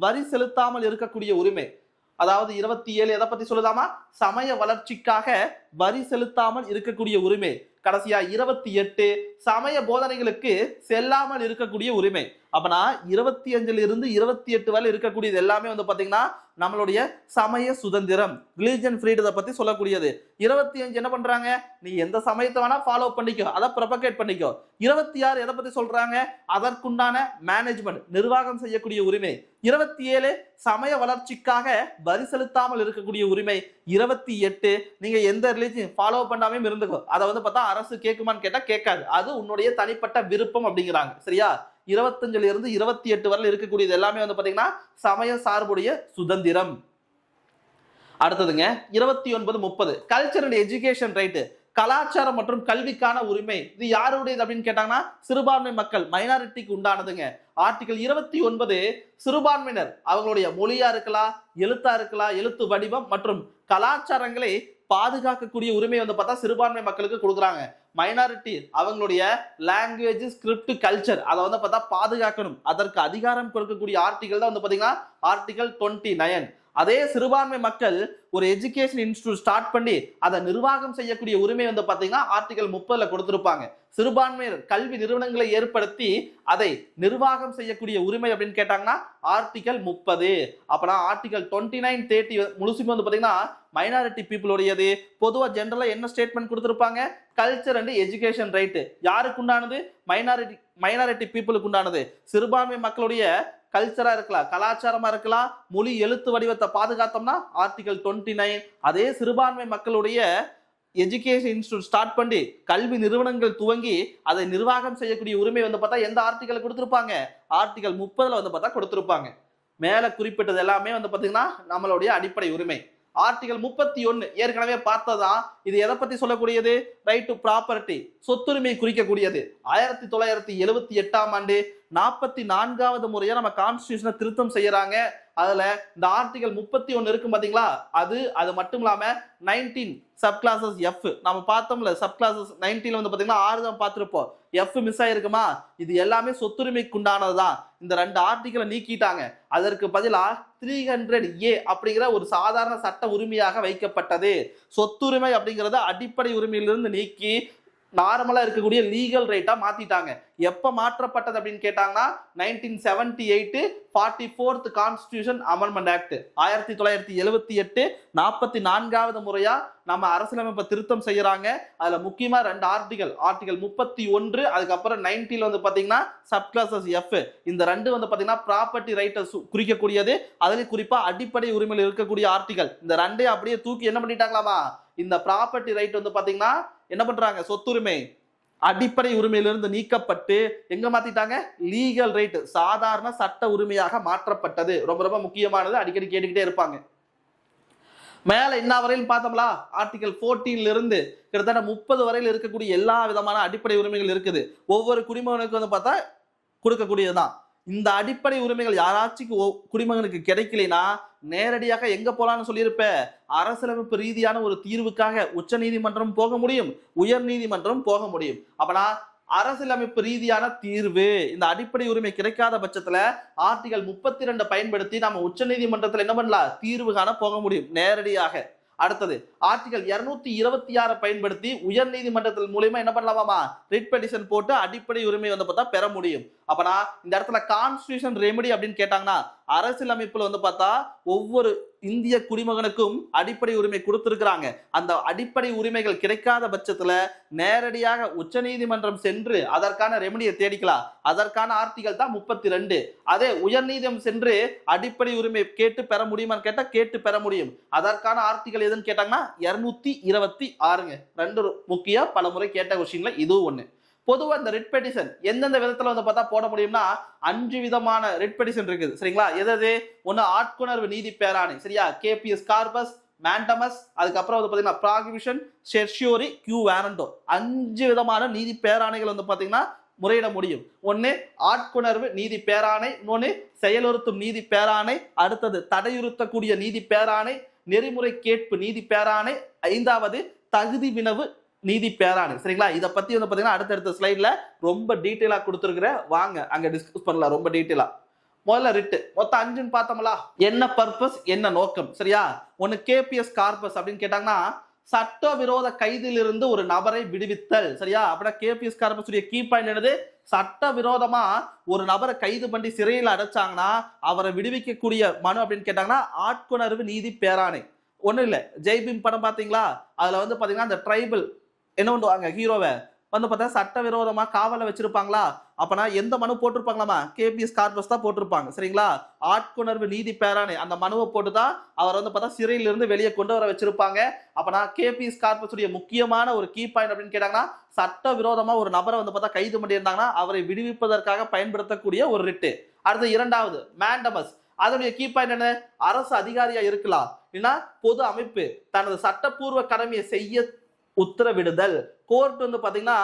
S1: வரி செலுத்தாமல் இருக்கக்கூடிய உரிமை. அதாவது 27 எதை பத்தி சொல்லுதாமா? சமய வளர்ச்சிக்காக வரி செலுத்தாமல் இருக்கக்கூடிய உரிமை. கடைசியா 28 சமய போதனைகளுக்கு செல்லாமல் இருக்கக்கூடிய உரிமை. அப்பனா 25 இருந்து 28 வரை இருக்கக்கூடியது எல்லாமே வந்து பாத்தீங்கன்னா நம்மளுடைய சமய சுதந்திரம், ரிலிஜன் ஃப்ரீடத்தை பத்தி சொல்லக்கூடியது. 25 என்ன பண்றாங்க? நீ எந்த சமயத்தை வேணா ஃபாலோ பண்ணிக்கோ, அதை ப்ரொபகேட் பண்ணிக்கோ. 26 எதை பத்தி சொல்றாங்க? அதற்குண்டான மேனேஜ்மெண்ட், நிர்வாகம் செய்யக்கூடிய உரிமை. 27 சமய வளர்ச்சிக்காக வரி செலுத்தாமல் இருக்கக்கூடிய உரிமை. 28 நீங்க எந்த ரிலிஜன் ஃபாலோ பண்ணாமே இருந்துக்கோ, அதை வந்து பார்த்தா அரசு கேட்குமான்னு கேட்டா கேட்காது, அது உன்னுடைய தனிப்பட்ட விருப்பம் அப்படிங்கிறாங்க. சரியா? 25 இருந்து 28 வரை இருக்கக்கூடியது எல்லாமே வந்து பாத்தீங்கன்னா சமய சார்புடைய சுதந்திரம். அடுத்ததுங்க 29, 30 கல்ச்சர் அண்ட் எஜுகேஷன் ரைட், கலாச்சாரம் மற்றும் கல்விக்கான உரிமை. இது யாருடையது அப்படின்னு கேட்டாங்கன்னா சிறுபான்மை மக்கள், மைனாரிட்டிக்கு உண்டானதுங்க. ஆர்டிகல் 29 சிறுபான்மையினர் அவங்களுடைய மொழியா இருக்கலாம், எழுத்தா இருக்கலாம், எழுத்து வடிவம் மற்றும் கலாச்சாரங்களை பாதுகாக்கக்கூடிய உரிமை வந்து பார்த்தா சிறுபான்மை மக்களுக்கு கொடுக்குறாங்க. மைனாரிட்டி அவங்களுடைய லாங்குவேஜ், ஸ்கிரிப்ட், கல்ச்சர் அதை வந்து பார்த்தா பாதுகாக்கணும், அதற்கு அதிகாரம் கொடுக்கக்கூடிய ஆர்டிகல் தான் வந்து பாத்தீங்கன்னா ஆர்டிகல் 29. அதே சிறுபான்மை மக்கள் ஒரு எஜுகேஷன் இன்ஸ்டிடியூட் ஸ்டார்ட் பண்ணி அதை நிர்வாகம் செய்யக்கூடிய உரிமை வந்து பாத்தீங்கன்னா ஆர்டிகல் 30ல கொடுத்திருப்பாங்க. சிறுபான்மையர் கல்வி நிறுவனங்களை ஏற்படுத்தி அதை நிர்வாகம் செய்யக்கூடிய உரிமை அப்படின்னு கேட்டாங்கன்னா ஆர்டிகல் 30. அப்பனா ஆர்டிகல் 29, 30 முழுசுமே வந்து பாத்தீங்கன்னா மைனாரிட்டி பீப்புள் உடையது. பொதுவா ஜெனரலா என்ன ஸ்டேட்மெண்ட் கொடுத்திருப்பாங்க? கல்ச்சர் அண்ட் எஜுகேஷன் ரைட் யாருக்கு உண்டானது? மைனாரிட்டி பீப்புளுக்கு உண்டானது. சிறுபான்மை மக்களுடைய கல்ச்சரா இருக்கலாம், கலாச்சாரமா இருக்கலாம், மொழி எழுத்து வடிவத்தை பாதுகாத்தோம்னா ஆர்டிகல் 29. அதே சிறுபான்மை மக்களுடைய எஜுகேஷன் இன்ஸ்டியூட் ஸ்டார்ட் பண்ணி கல்வி நிறுவனங்கள் துவங்கி அதை நிர்வாகம் செய்யக்கூடிய உரிமை வந்து பார்த்தா எந்த ஆர்டிகல் கொடுத்திருப்பாங்க? ஆர்டிகல் 30 வந்து பார்த்தா கொடுத்திருப்பாங்க. மேல குறிப்பிட்டது எல்லாமே வந்து பாத்தீங்கன்னா நம்மளுடைய அடிப்படை உரிமை. ஆர்டிகல் 31 ஏற்கனவே பார்த்ததான். இது எதை பத்தி சொல்லக்கூடியது? ரைட் டு ப்ராப்பர்ட்டி, சொத்துரிமை குறிக்கக்கூடியது. 1978ஆம் ஆண்டு 44வது முறையா நம்ம கான்ஸ்டிடியூஷனை திருத்தம் செய்யறாங்க. அதுல இந்த ஆர்டிகல் 31 இருக்கும் பாத்தீங்களா, அது மட்டும் இல்லாம 19 சப் கிளாஸஸ் எஃப் நம்ம பார்த்தோம்ல. சப் கிளாஸஸ் 19 வந்து பாத்தீங்கன்னா 6 தான் பார்த்திருப்போம். எஃப் மிஸ் ஆயிருக்குமா? இது எல்லாமே சொத்துரிமைக்கு உண்டானதுதான். இந்த 2 ஆர்டிகளை நீக்கிட்டாங்க. அதற்கு பதிலா 300A அப்படிங்கிற ஒரு சாதாரண சட்ட உரிமையாக வைக்கப்பட்டது. சொத்துரிமை அப்படிங்கறத அடிப்படை உரிமையிலிருந்து நீக்கி நார்மலா இருக்கக்கூடிய லீகல் ரைட்டா மாத்திட்டாங்க. எப்ப மாற்றப்பட்டது அப்படின்னு கேட்டாங்கன்னா 1978 44th கான்ஸ்டிடியூஷன் அமெண்ட்மெண்ட் ஆக்ட் 1978 44வது முறையா நம்ம அரசியலமைப்பை திருத்தம் செய்யறாங்க. அதுல முக்கியமா 2 ஆர்டிகல் 31 அதுக்கப்புறம் 19 வந்து பாத்தீங்கன்னா சப் கிளாஸஸ் எஃப். இந்த 2 வந்து பாத்தீங்கன்னா ப்ராப்பர்ட்டி ரைட்டை குறிக்கக்கூடியது. அதுல குறிப்பா அடிப்படை உரிமையில் இருக்கக்கூடிய ஆர்டிகல். இந்த 2 அப்படியே தூக்கி என்ன பண்ணிட்டாங்களாமா? இந்த ப்ராப்பர்ட்டி ரைட் வந்து பாத்தீங்கன்னா என்ன பண்றாங்க? சொத்துரிமை அடிப்படை உரிமையிலிருந்து நீக்கப்பட்டு எங்க மாத்திட்டாங்க? லீகல் ரைட், சாதாரண சட்ட உரிமையாக மாற்றப்பட்டது. ரொம்ப ரொம்ப முக்கியமானது, அடிக்கடி கேட்டுக்கிட்டே இருப்பாங்க. மேல என்ன வரையில் பார்த்தோம்ல, ஆர்டிகல் 14 இருந்து கிட்டத்தட்ட 30 வரையில் இருக்கக்கூடிய எல்லா விதமான அடிப்படை உரிமைகள் இருக்குது. ஒவ்வொரு குடிமகனுக்கு வந்து பார்த்தா கொடுக்கக்கூடியதுதான். இந்த அடிப்படை உரிமைகள் யாராச்சும் குடிமகனுக்கு கிடைக்கலைன்னா நேரடியாக எங்க போலான்னு சொல்லியிருப்ப, அரசியலமைப்பு ரீதியான ஒரு தீர்வுக்காக உச்ச நீதிமன்றம் போக முடியும், உயர் நீதிமன்றம் போக முடியும். அப்பனா அரசியலமைப்பு ரீதியான தீர்வு இந்த அடிப்படை உரிமை கிடைக்காத பட்சத்துல ஆர்டிகல் 32 பயன்படுத்தி நம்ம உச்ச நீதிமன்றத்தில் என்ன பண்ணலாம்? தீர்வு காண போக முடியும் நேரடியாக. அடுத்தது ஆர்டிகல் 226 பயன்படுத்தி உயர் நீதிமன்றத்தின் மூலமா என்ன பண்ணலாமா? ரிட் பெட்டிஷன் போட்டு அடிப்படை உரிமை வந்து பார்த்தா பெற முடியும். அப்பனா இந்த இடத்துல கான்ஸ்டிடியூஷன் ரெமெடி அப்படின்னு கேட்டாங்கன்னா அரசியலமைப்புல வந்து பார்த்தா ஒவ்வொரு இந்திய குடிமகனுக்கும் அடிப்படை உரிமை கொடுத்திருக்கிறாங்க. அந்த அடிப்படை உரிமைகள் கிடைக்காத பட்சத்துல நேரடியாக உச்ச நீதிமன்றம் சென்று அதற்கான ரெமெடியை தேடிக்கலாம். அதற்கான ஆர்டிகல் தான் 32. அதே உயர் நீதிமன்றம் சென்று அடிப்படை உரிமை கேட்டு பெற முடியுமான்னு கேட்டா கேட்டு பெற முடியும். அதற்கான ஆர்டிகல் எதுன்னு கேட்டாங்கன்னா 226. 2 முக்கிய பல முறை கேட்ட கொஸ்டின்ல இதுவும் ஒண்ணு. பொதுவா இந்த ரிட் பெட்டிஷன் எந்தெந்த விதத்துல வந்து பார்த்தா போட முடியும்னா 5 விதமான ரிட் பெட்டிஷன் இருக்குது. சரிங்களா? எது? ஒன்னு ஆட்கொணர்வு நீதி பேராணை, சரியா? கேபிஎஸ் கார்பஸ், மேண்டமஸ், அதுக்கப்புறம் வந்து பாத்தீங்கன்னா ப்ராகிபிஷன், செர்ஷியோரி, கியூ வாரண்டோ. 5 விதமான நீதி பேராணைகள் வந்து பாத்தீங்கன்னா முறையிட முடியும். ஒன்னு ஆட்கொணர்வு நீதி பேராணை, இன்னொன்னு செயலுறுத்தும் நீதி பேராணை, அடுத்தது தடையுறுத்தக்கூடிய நீதி பேராணை, நெறிமுறை கேட்பு நீதி பேராணை, 5வது தகுதி வினவு நீதி பேராணை. சரிங்களா? இதை பத்தி வந்து பாத்தீங்கன்னா அடுத்தடுத்த ஸ்லைட்ல ரொம்ப டீட்டெயிலா கொடுத்துருக்கிற, வாங்க அங்க டிஸ்கஸ் பண்ணலாம் ரொம்ப டீட்டெயிலா. முதல்ல ரிட்டு மொத்தம் 5 பார்த்தோம்ல. என்ன பர்பஸ், என்ன நோக்கம்? சரியா? ஒன்னு கேபிஎஸ் கார்பஸ் அப்படின்னு கேட்டாங்கன்னா சட்டவிரோத கைதிலிருந்து ஒரு நபரை விடுவித்தல். சரியா? அப்படின்னா கேபிஎஸ் கார்பஸ் உடைய கீ பாயிண்ட் என்னது? சட்டவிரோதமா ஒரு நபரை கைது பண்ணி சிறையில் அடைச்சாங்கன்னா அவரை விடுவிக்கக்கூடிய மனு அப்படின்னு கேட்டாங்கன்னா ஆட்கொணர்வு நீதி பேராணை. ஒண்ணும் இல்ல, ஜெய்பீம் படம் பாத்தீங்களா? அதுல வந்து பாத்தீங்கன்னா அந்த ட்ரைபல் என்ன பண்ணுவாங்க, ஹீரோவை வந்து பார்த்தா சட்டவிரோதமா காவல வச்சிருப்பாங்களா? அப்பனா எந்த மனு போட்டிருப்பாங்களாமா? கேபிஎஸ் கார்பஸ் தான் போட்டிருப்பாங்க. சரிங்களா? ஆட்கொணர்வு நீதி பேராணை அந்த மனுவை போட்டுதான் அவர் வந்து பார்த்தா சிறையில இருந்து வெளியே கொண்டு வர வச்சிருப்பாங்க. அப்பனா கேபிஎஸ் கார்பஸ் உடைய முக்கியமான ஒரு கீ பாயிண்ட் அப்படின்னு கேட்டாங்கன்னா சட்டவிரோதமா ஒரு நபரை வந்து பார்த்தா கைது பண்ணி இருந்தாங்கன்னா அவரை விடுவிப்பதற்காக பயன்படுத்தக்கூடிய ஒரு ரிட்டு. அடுத்து 2வது மேண்டமஸ். அதனுடைய கீ பாயிண்ட் என்ன? அரசு அதிகாரியா இருக்கலாம், இல்லைன்னா பொது அமைப்பு தனது சட்டப்பூர்வ கடமையை செய்ய உத்தரவிடுதல். கோர்ட் வந்து பாத்தீங்கன்னா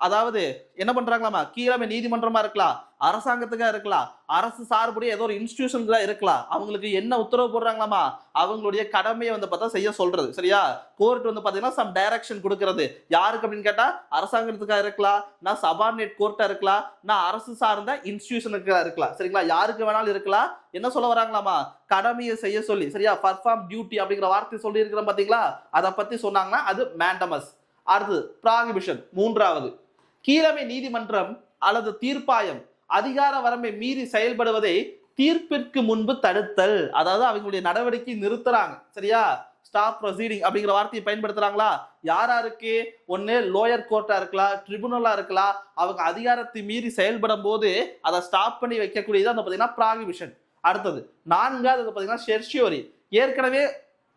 S1: அதாவது என்ன பண்றாங்களாமா? கீழமை நீதிமன்றமா இருக்கலாம், அரசாங்கத்துக்கா இருக்கலாம், அரசு சார்புடைய ஏதோ ஒரு இன்ஸ்டிடியூஷன்களா இருக்கலாம். அவங்களுக்கு என்ன உத்தரவு போடுறாங்களாமா? அவங்களுடைய கடமையை வந்து பார்த்தா செய்ய சொல்றது. சரியா? கோர்ட் வந்து பாத்தீங்கன்னா சம் டைரக்ஷன் கொடுக்கிறது. யாருக்கு அப்படின்னு கேட்டா அரசாங்கத்துக்கா இருக்கலாம், நான் சபார்டினேட் கோர்ட்டா இருக்கலாம், நான் அரசு சார்ந்த இன்ஸ்டிடியூஷனுக்கா இருக்கலாம். சரிங்களா? யாருக்கு வேணாலும் இருக்கலாம். என்ன சொல்ல வராங்களாமா? கடமையை செய்ய சொல்லி. சரியா? பர்ஃபார்ம் டியூட்டி அப்படிங்கிற வார்த்தை சொல்லி இருக்கிறோம் பாத்தீங்களா? அதை பத்தி சொன்னாங்கன்னா அது மேண்டமஸ். அடுத்து ப்ராகிபிஷன் 3வது. கீழமை நீதிமன்றம் அல்லது தீர்ப்பாயம் அதிகார வரம்பை மீறி செயல்படுவதை தீர்ப்பிற்கு முன்பு தடுத்தல். அதாவது அவங்களுடைய நடவடிக்கை நிறுத்துறாங்க. சரியா? ஸ்டாப் ப்ரொசீடிங் அப்படிங்கிற வார்த்தையை பயன்படுத்துறாங்களா? யாராருக்கு? ஒன்னு லோயர் கோர்ட்டா இருக்கலாம், ட்ரிபுனலா இருக்கலாம். அவங்க அதிகாரத்தை மீறி செயல்படும் போது அதை ஸ்டாப் பண்ணி வைக்கக்கூடியது அந்த பாத்தீங்கன்னா ப்ராகிபிஷன். அடுத்தது 4வது பாத்தீங்கன்னா செர்ஷியோரி. ஏற்கனவே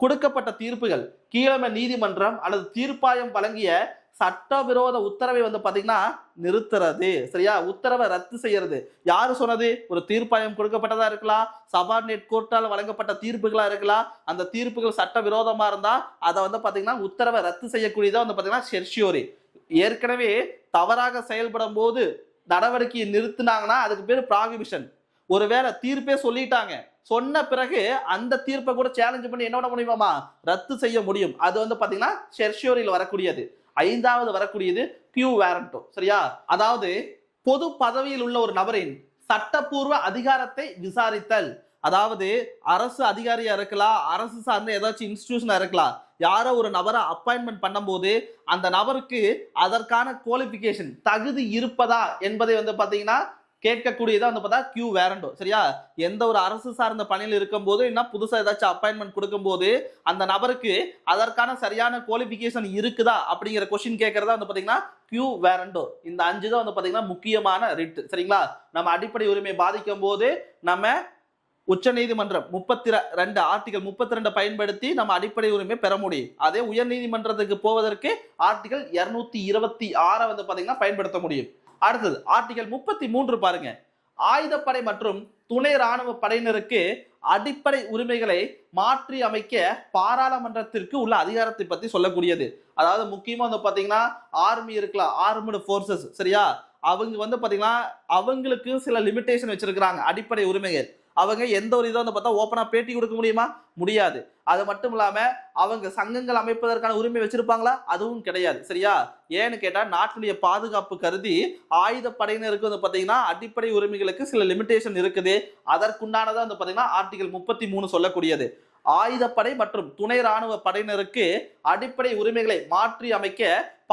S1: கொடுக்கப்பட்ட தீர்ப்புகள் கீழமை நீதிமன்றம் அல்லது தீர்ப்பாயம் வழங்கிய சட்டவிரோத உத்தரவை வந்து பாத்தீங்கன்னா நிறுத்துறது. சரியா? உத்தரவை ரத்து செய்யறது. யாரு சொன்னது? ஒரு தீர்ப்பாயம் கொடுக்கப்பட்டதா இருக்கலாம், சபார்டினேட் கோர்ட்டால் வழங்கப்பட்ட தீர்ப்புகளா இருக்கலாம். அந்த தீர்ப்புகள் சட்ட விரோதமா இருந்தா அதை வந்து பாத்தீங்கன்னா உத்தரவை ரத்து செய்யக்கூடியதா வந்து பாத்தீங்கன்னா செர்ஷியோரி. ஏற்கனவே தவறாக செயல்படும் போது நடவடிக்கையை நிறுத்தினாங்கன்னா அதுக்கு பேர் ப்ராகிபிஷன். ஒருவேளை தீர்ப்பே சொல்லிட்டாங்க, சொன்ன பிறகு அந்த தீர்ப்பை கூட சேலஞ்ச் பண்ணி என்ன பண்ண முடியுமாமா? ரத்து செய்ய முடியும். அது வந்து பாத்தீங்கன்னா செர்ஷியோரியில் வரக்கூடியது. ஐந்தாவது வரக்கூடியது கியூ வாரண்டோ. சரியா? அதாவது பொது பதவியில் உள்ள ஒரு நபரின் சட்டப்பூர்வ அதிகாரத்தை விசாரித்தல். அதாவது அரசு அதிகாரியா இருக்கலாம், அரசு சார்ந்த ஏதாச்சும் இன்ஸ்டிடியூஷனா இருக்கலாம். யாரோ ஒரு நபரை அப்பாயின்மெண்ட் பண்ணும்போது அந்த நபருக்கு அதற்கான குவாலிபிகேஷன் தகுதி இருப்பதா என்பதை வந்து பாத்தீங்கன்னா கேட்கக்கூடியதா வந்து பார்த்தா கியூ வேரண்டோ. சரியா? எந்த ஒரு அரசு சார்ந்த பணியில் இருக்கும் போது என்ன புதுசா ஏதாச்சும் அப்பாயின்மெண்ட் கொடுக்கும் போது அந்த நபருக்கு அதற்கான சரியான குவாலிபிகேஷன் இருக்குதா அப்படிங்கிற கொஸ்டின் கேட்கறதா வந்து பாத்தீங்கன்னா கியூ வேரண்டோ. இந்த 5 தான் வந்து பாத்தீங்கன்னா முக்கியமான ரிட். சரிங்களா? நம்ம அடிப்படை உரிமை பாதிக்கும் போது நம்ம உச்ச நீதிமன்றம் 32 ஆர்டிகல் 32 பயன்படுத்தி நம்ம அடிப்படை உரிமை பெற முடியும். அதே உயர் நீதிமன்றத்துக்கு போவதற்கு ஆர்டிகல் 226 வந்து பாத்தீங்கன்னா பயன்படுத்த முடியும். அடுத்தது ஆர்டிகல் 33 பாருங்க. ஆயுதப்படை மற்றும் துணை ராணுவ படையினருக்கு அடிப்படை உரிமைகளை மாற்றி அமைக்க பாராளுமன்றத்திற்கு உள்ள அதிகாரத்தை பத்தி சொல்லக்கூடியது. அதாவது முக்கியமா வந்து பாத்தீங்கன்னா ஆர்மி இருக்கலாம், ஆர்மடு போர்சஸ். சரியா? அவங்க வந்து பாத்தீங்கன்னா அவங்களுக்கு சில லிமிடேஷன் வச்சிருக்கிறாங்க அடிப்படை உரிமைகள். அவங்க எந்த ஒரு இதை வந்து பார்த்தா ஓப்பனா பேட்டி கொடுக்க முடியுமா? முடியாது. அது மட்டும் இல்லாம அவங்க சங்கங்கள் அமைப்பதற்கான உரிமை வச்சிருப்பாங்களா? அதுவும் கிடையாது. சரியா? ஏன்னு கேட்டா நாட்டுடைய பாதுகாப்பு கருதி ஆயுத படையினருக்கு வந்து பாத்தீங்கன்னா அடிப்படை உரிமைகளுக்கு சில லிமிடேஷன் இருக்குது. அதற்குண்டானதா வந்து பாத்தீங்கன்னா ஆர்டிகல் 33 சொல்லக்கூடியது. ஆயுதப்படை மற்றும் துணை ராணுவ படையினருக்கு அடிப்படை உரிமைகளை மாற்றி அமைக்க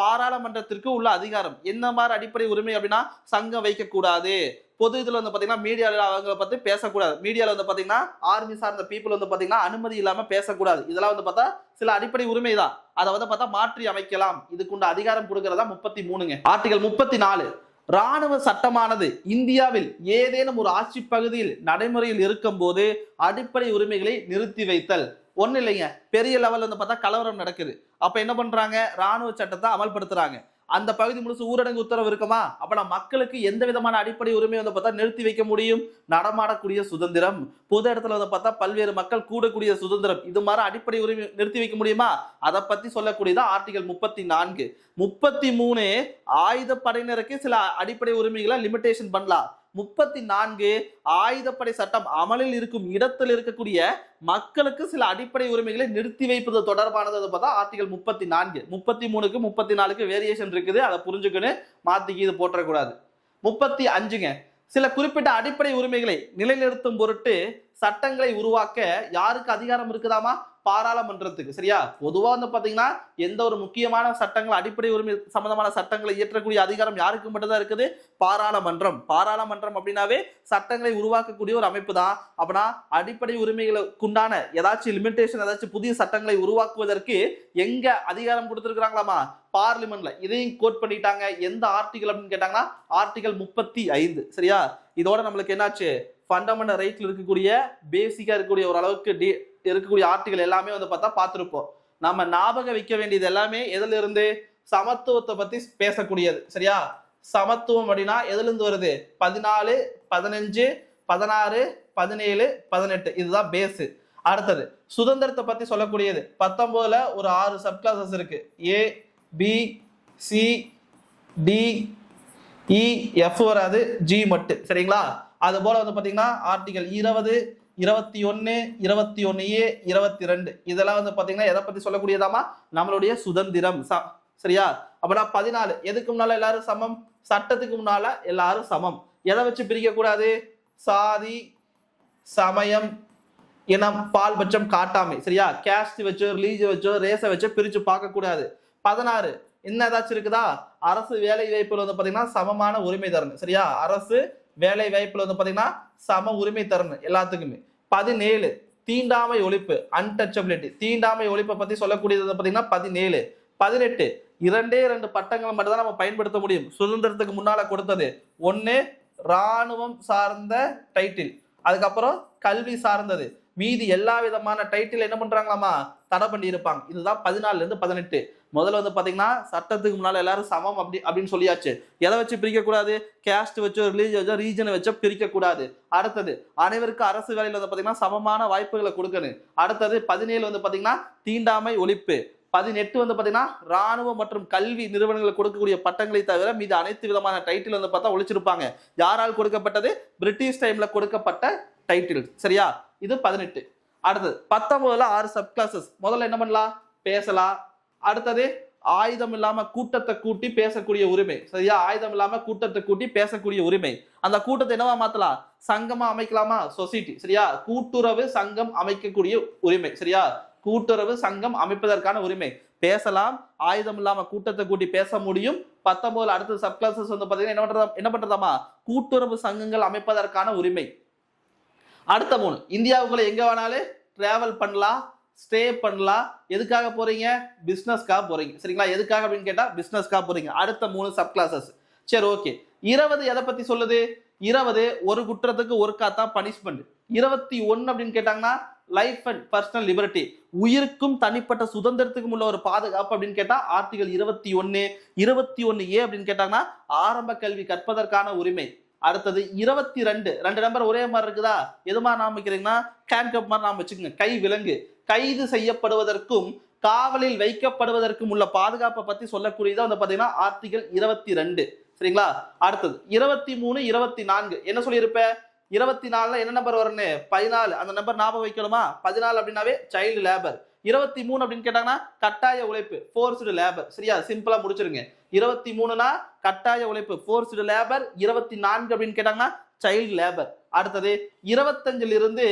S1: பாராளுமன்றத்திற்கு உள்ள அதிகாரம். என்ன மாதிரி அடிப்படை உரிமை அப்படின்னா சங்கம் வைக்கக்கூடாது, பொது இதுல வந்து பாத்தீங்கன்னா மீடியால அவங்களை பத்தி பேசக்கூடாது, மீடியால வந்து பாத்தீங்கன்னா ஆர்மி சார்ந்த பீப்புள் வந்து பாத்தீங்கன்னா அனுமதி இல்லாம பேசக்கூடாது. இதெல்லாம் வந்து பார்த்தா சில அடிப்படை உரிமை தான். அதை வந்து பார்த்தா மாற்றி அமைக்கலாம். இதுக்குண்ட அதிகாரம் கொடுக்கறதா 33ங்க. ஆர்டிகல் 34 ராணுவ சட்டமானது இந்தியாவில் ஏதேனும் ஒரு ஆட்சி பகுதியில் நடைமுறையில் இருக்கும் போது அடிப்படை உரிமைகளை நிறுத்தி வைத்தல். ஒண்ணு இல்லைங்க, பெரிய லெவல்ல வந்து பார்த்தா கலவரம் நடக்குது. அப்ப என்ன பண்றாங்க? ராணுவ சட்டத்தை அமல்படுத்துறாங்க. அந்த பகுதி முழுசு ஊரடங்கு உத்தரவு இருக்குமா? அப்ப மக்களுக்கு எந்த விதமான அடிப்படை உரிமை வந்து பார்த்தா நிறுத்தி வைக்க முடியும்? நடமாடக்கூடிய சுதந்திரம், பொது இடத்துல வந்து பார்த்தா பல்வேறு மக்கள் கூடக்கூடிய சுதந்திரம், இது மாதிரி அடிப்படை உரிமை நிறுத்தி வைக்க முடியுமா? அதை பத்தி சொல்லக்கூடியதா ஆர்டிகல் 34. 33 ஆயுதப்படையினருக்கு சில அடிப்படை உரிமைகளை லிமிடேஷன் பண்ணலாம். 34 ஆயுதப்படை சட்டம் அமலில் இருக்கும் இடத்தில் இருக்கக்கூடிய மக்களுக்கு சில அடிப்படை உரிமைகளை நிறுத்தி வைப்பது தொடர்பானது பார்த்தா ஆர்டிகல் 34. 33க்கு 34க்கு வேரியேஷன் இருக்குது. அதை புரிஞ்சுக்கணும், மாத்திக்கு இது போட்டக்கூடாது. 35ங்க சில குறிப்பிட்ட அடிப்படை உரிமைகளை நிலைநிறுத்தும் பொருட்டு சட்டங்களை உருவாக்க யாருக்கு அதிகாரம் இருக்குதாமா? பாராளுமன்றத்துக்கு. சரியா? பொதுவா வந்து பாத்தீங்கன்னா எந்த ஒரு முக்கியமான சட்டங்கள் அடிப்படை உரிமை சம்பந்தமான சட்டங்களை இயற்றக்கூடிய அதிகாரம் யாருக்கு மட்டும்தான் இருக்குது? பாராளுமன்றம். பாராளுமன்றம் அப்படின்னாவே சட்டங்களை உருவாக்கக்கூடிய ஒரு அமைப்பு தான். அப்படின்னா அடிப்படை உரிமைகளுக்குண்டான ஏதாச்சும் லிமிடேஷன், ஏதாச்சும் புதிய சட்டங்களை உருவாக்குவதற்கு எங்க அதிகாரம் கொடுத்திருக்கிறாங்களாமா? பார்லிமெண்ட்ல. இதையும் கோட் பண்ணிட்டாங்க. எந்த ஆர்டிகல் அப்படின்னு கேட்டாங்கன்னா ஆர்டிகல் 35. சரியா? இதோட நம்மளுக்கு என்னாச்சு? ஃபண்டமெண்டல் ரைட்ல இருக்கக்கூடிய பேசிக்கா இருக்கக்கூடிய ஒரு அளவுக்கு இருக்கக்கூடிய ஆர்டிகல் எல்லாமே வந்து பார்த்தா பார்த்திருப்போம். நம்ம ஞாபகம் வைக்க வேண்டியது எல்லாமே எதுல இருந்து? சமத்துவத்தை பத்தி பேசக்கூடியது. சரியா? சமத்துவம் அப்படின்னா எதுல இருந்து வருது? 14, 15, 16, 17, 18 இதுதான் பேஸ். அடுத்தது சுதந்திரத்தை பத்தி சொல்லக்கூடியது 19ல ஒரு 6 சப் கிளாஸஸ் இருக்கு. ஏ, பி, சி, டி, இ, எஃப் வராது, ஜி மட்டும். சரிங்களா? அது போல வந்து பாத்தீங்கன்னா ஆர்டிகல் 20, 21, 21A, 22 இதெல்லாம் வந்து பாத்தீங்கன்னா எதை பத்தி சொல்லக்கூடியதாமா? நம்மளுடைய சுதந்திரம். சரியா? அப்படின்னா 14 எதுக்கு முன்னால எல்லாரும் சமம்? சட்டத்துக்கு முன்னால எல்லாரும் சமம். எதை வச்சு பிரிக்க கூடாது? சாதி, சமயம், இனம், பால்பட்சம் காட்டாமை. சரியா? கேஸ்ட் வச்சோ, ரிலீஜியன் வச்சோ, ரேஸை வச்சோ பிரிச்சு பார்க்க கூடாது. 16 என்ன ஏதாச்சும் இருக்குதா? அரசு வேலை வாய்ப்புல வந்து பாத்தீங்கன்னா சமமான உரிமை தரணும். சரியா? அரசு வேலை வாய்ப்புல வந்து பாத்தீங்கன்னா சம உரிமை தரணும் எல்லாத்துக்குமே. 17 தீண்டாமை ஒழிப்பு, அன்டச்சபிலிட்டி. தீண்டாமை ஒழிப்பை பத்தி சொல்லக்கூடியது பாத்தீங்கன்னா 17. 18 2 பட்டங்களை மட்டும் தான் நம்ம பயன்படுத்த முடியும். சுதந்திரத்துக்கு முன்னால கொடுத்தது. 1 ராணுவம் சார்ந்த டைட்டில், அதுக்கப்புறம் கல்வி சார்ந்தது, மீதி எல்லா விதமான டைட்டில் என்ன பண்றாங்களாமா தடை பண்ணி இருப்பாங்க. இதுதான் 14ல இருந்து 18. முதல்ல வந்து பாத்தீங்கன்னா சட்டத்துக்கு முன்னால எல்லாரும் சமம் அப்படின்னு சொல்லியாச்சு. எதை வச்சு பிரிக்க கூடாது? கேஸ்ட் வச்சோ ரிலீஜன் வச்சோ ரீஜனை வச்சோ பிரிக்க கூடாது. அடுத்தது அனைவருக்கும் அரசு வேலையில வந்து பாத்தீங்கன்னா சமமான வாய்ப்புகளை கொடுக்கணும். அடுத்தது 17 வந்து பாத்தீங்கன்னா தீண்டாமை ஒழிப்பு. 18 வந்து பாத்தீங்கன்னா ராணுவ மற்றும் கல்வி நிறுவனங்களுக்கு கொடுக்கக்கூடிய பட்டங்களை தவிர மீது அனைத்து விதமான டைட்டில் வந்து பார்த்தா ஒழிச்சிருப்பாங்க. யாரால் கொடுக்கப்பட்டது? பிரிட்டிஷ் டைம்ல கொடுக்கப்பட்ட டைட்டில். சரியா? இது 18. அடுத்தது 19ல 6 சப் கிளாஸஸ். முதல்ல என்ன பண்ணலாம்? பேசலாம். அடுத்தது ஆயுதம் இல்லாம கூட்டத்தை கூட்டி பேசக்கூடிய உரிமை. சரியா? ஆயுதம் இல்லாம கூட்டத்தை கூட்டி பேசக்கூடிய உரிமை. அந்த கூட்டத்தை என்னவா மாத்தலாம்? சங்கமா அமைக்கலாமா? சொசைட்டி. சரியா? கூட்டுறவு சங்கம் அமைக்கக்கூடிய உரிமை. சரியா? கூட்டுறவு சங்கம் அமைப்பதற்கான உரிமை. பேசலாம், ஆயுதம் இல்லாம கூட்டத்தை கூட்டி பேச முடியும். 19 அடுத்த சப் கிளாஸஸ் வந்து பாத்தீங்கன்னா என்ன பண்றதாமா? கூட்டுறவு சங்கங்கள் அமைப்பதற்கான உரிமை. அடுத்த 3, இந்தியாவுக்குள்ள எங்க வேணாலும் டிராவல் பண்ணலாம், ஸ்டே பண்ணலாம். எதுக்காக போறீங்க? பிசினஸ்க்காக போறீங்க. சரிங்களா? எதுக்காக அப்படின்னு கேட்டா பிசினஸ்க்காக போறீங்க. அடுத்த 3 சப் கிளாஸஸ். சரி, ஓகே. 20 எதை பத்தி சொல்லுது? 20 ஒரு குற்றத்துக்கு ஒருக்கா தான் பனிஷ்மெண்ட். 21 அப்படின்னு கேட்டாங்கன்னா லைஃப் அண்ட் பர்சனல் லிபர்ட்டி, உயிருக்கும் தனிப்பட்ட சுதந்திரத்துக்கும் உள்ள ஒரு பாதுகாப்பு அப்படின்னு கேட்டா ஆர்டிகல் 21. 21A அப்படின்னு கேட்டாங்கன்னா ஆரம்ப கல்வி கற்பதற்கான உரிமை. அடுத்தது 22, 2 நம்பர் ஒரே மாதிரி இருக்குதா? எதுமா நாம வைக்கிறீங்கன்னா ஹேண்ட்கப் மாதிரி நாம வச்சுக்கோங்க. கை விலங்கு. கைது செய்யப்படுவதற்கும் காவலில் வைக்கப்படுவதற்கும் உள்ள பாதுகாப்பை பத்தி சொல்லக்கூடியதா வந்து பாத்தீங்கன்னா ஆர்டிகல் 22. சரிங்களா? அடுத்தது 23, 24 என்ன சொல்லியிருப்ப? 24ல என்ன நம்பர் வரும்னு? 14. அந்த நம்பர் ஞாபகம் வைக்கணுமா? 14 அப்படின்னாவே சைல்டு லேபர். 23 அப்படின்னு கேட்டாங்கன்னா கட்டாய உழைப்பு, ஃபோர்ஸ்டு லேபர். சரியா? சிம்பிளா முடிச்சிருங்க. 23னா கட்டாய உழைப்பு, ஃபோர்ஸ்டு லேபர். 24 அப்படின்னு கேட்டாங்கன்னா சைல்டு லேபர். அடுத்தது 25ல இருந்து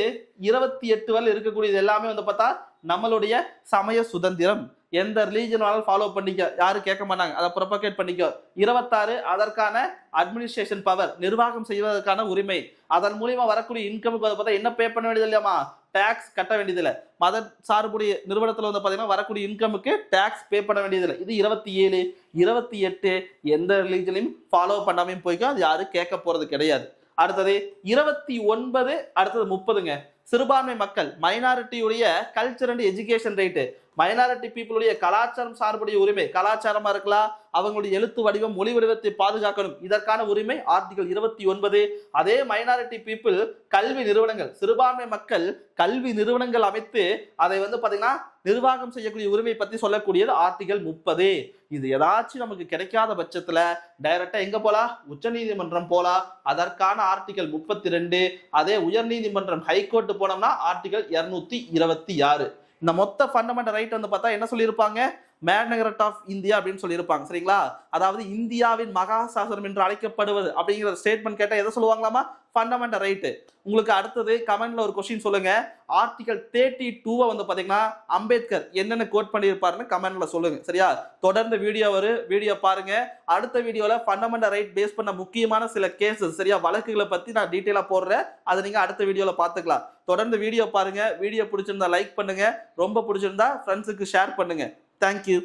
S1: 28 வரை இருக்கக்கூடியது எல்லாமே வந்து பார்த்தா நம்மளுடைய சமய சுதந்திரம். எந்த ரிலீஜன் வேணாலும் ஃபாலோ பண்ணிக்க, யாரும் கேட்க மாட்டாங்க. அதை ப்ரொபகேட் பண்ணிக்க. 26 அதற்கான அட்மினிஸ்ட்ரேஷன் பவர், நிர்வாகம் செய்வதற்கான உரிமை. அதன் மூலியமா வரக்கூடிய இன்கமுக்கு வந்து பார்த்தா என்ன பே பண்ண வேண்டியது இல்லையாமா? டாக்ஸ் கட்ட வேண்டியதில்லை. மத சார்புடைய நிறுவனத்தில் வந்து பார்த்தீங்கன்னா வரக்கூடிய இன்கமுக்கு டாக்ஸ் பே பண்ண வேண்டியதில்லை. இது 27. 28 எந்த ரிலீஜனையும் ஃபாலோ பண்ணாமையும் போய்க்கும், அது யாரும் கேட்க போறது கிடையாது. அடுத்தது 29, அடுத்தது 30ங்க. சிறுபான்மை மக்கள், மைனாரிட்டியுடைய culture and education right. Minority பீப்புளுடைய கலாச்சாரம் சார்புடைய உரிமை, கலாச்சாரமா இருக்கலாம், அவங்களுடைய எழுத்து வடிவம், மொழி வடிவத்தை பாதுகாக்கணும். இதற்கான உரிமை ஆர்டிகல் 29. அதே மைனாரிட்டி பீப்புள் கல்வி நிறுவனங்கள், சிறுபான்மை மக்கள் கல்வி நிறுவனங்கள் அமைத்து அதை வந்து பாத்தீங்கன்னா நிர்வாகம் செய்யக்கூடிய உரிமை பத்தி சொல்லக்கூடியது ஆர்டிகல் 30. இது ஏதாச்சும் நமக்கு கிடைக்காத பட்சத்துல டைரக்டா எங்க போலாம்? உச்ச நீதிமன்றம் போலாம். அதற்கான ஆர்டிகல் 32. அதே உயர் நீதிமன்றம் ஹைகோர்ட் போனோம்னா ஆர்டிகல் 226. இந்த மொத்த ஃபண்டமெண்டல் ரைட் வந்து பார்த்தா என்ன சொல்லியிருப்பாங்க? மேக்னா கார்ட்டா ஆஃப் இந்தியா அப்படின்னு சொல்லியிருப்பாங்க. சரிங்களா? அதாவது இந்தியாவின் மகா சாசனம் என்று அழைக்கப்படுவது அப்படிங்கிற ஸ்டேட்மெண்ட் கேட்டா எதை சொல்லுவாங்களாமா? Fundamental right. உங்களுக்கு அடுத்தது கமெண்ட்ல ஒரு கொஸ்டின் சொல்லுங்க. ஆர்டிகல் 32 வந்து பாத்தீங்கன்னா அம்பேத்கர் என்னென்ன கோட் பண்ணியிருப்பாருன்னு கமெண்ட்ல சொல்லுங்க. சரியா? தொடர்ந்து வீடியோ பாருங்க. அடுத்த வீடியோல ஃபண்டமெண்டல் ரைட் பேஸ் பண்ண முக்கியமான சில கேசஸ், சரியா, வழக்குகளை பத்தி நான் டீட்டெயிலா போடுறேன். அதை நீங்க அடுத்த வீடியோல பாத்துக்கலாம். தொடர்ந்து வீடியோ பாருங்க. வீடியோ பிடிச்சிருந்தா லைக் பண்ணுங்க. ரொம்ப பிடிச்சிருந்தா ஃப்ரெண்ட்ஸுக்கு ஷேர் பண்ணுங்க. தேங்க்யூ.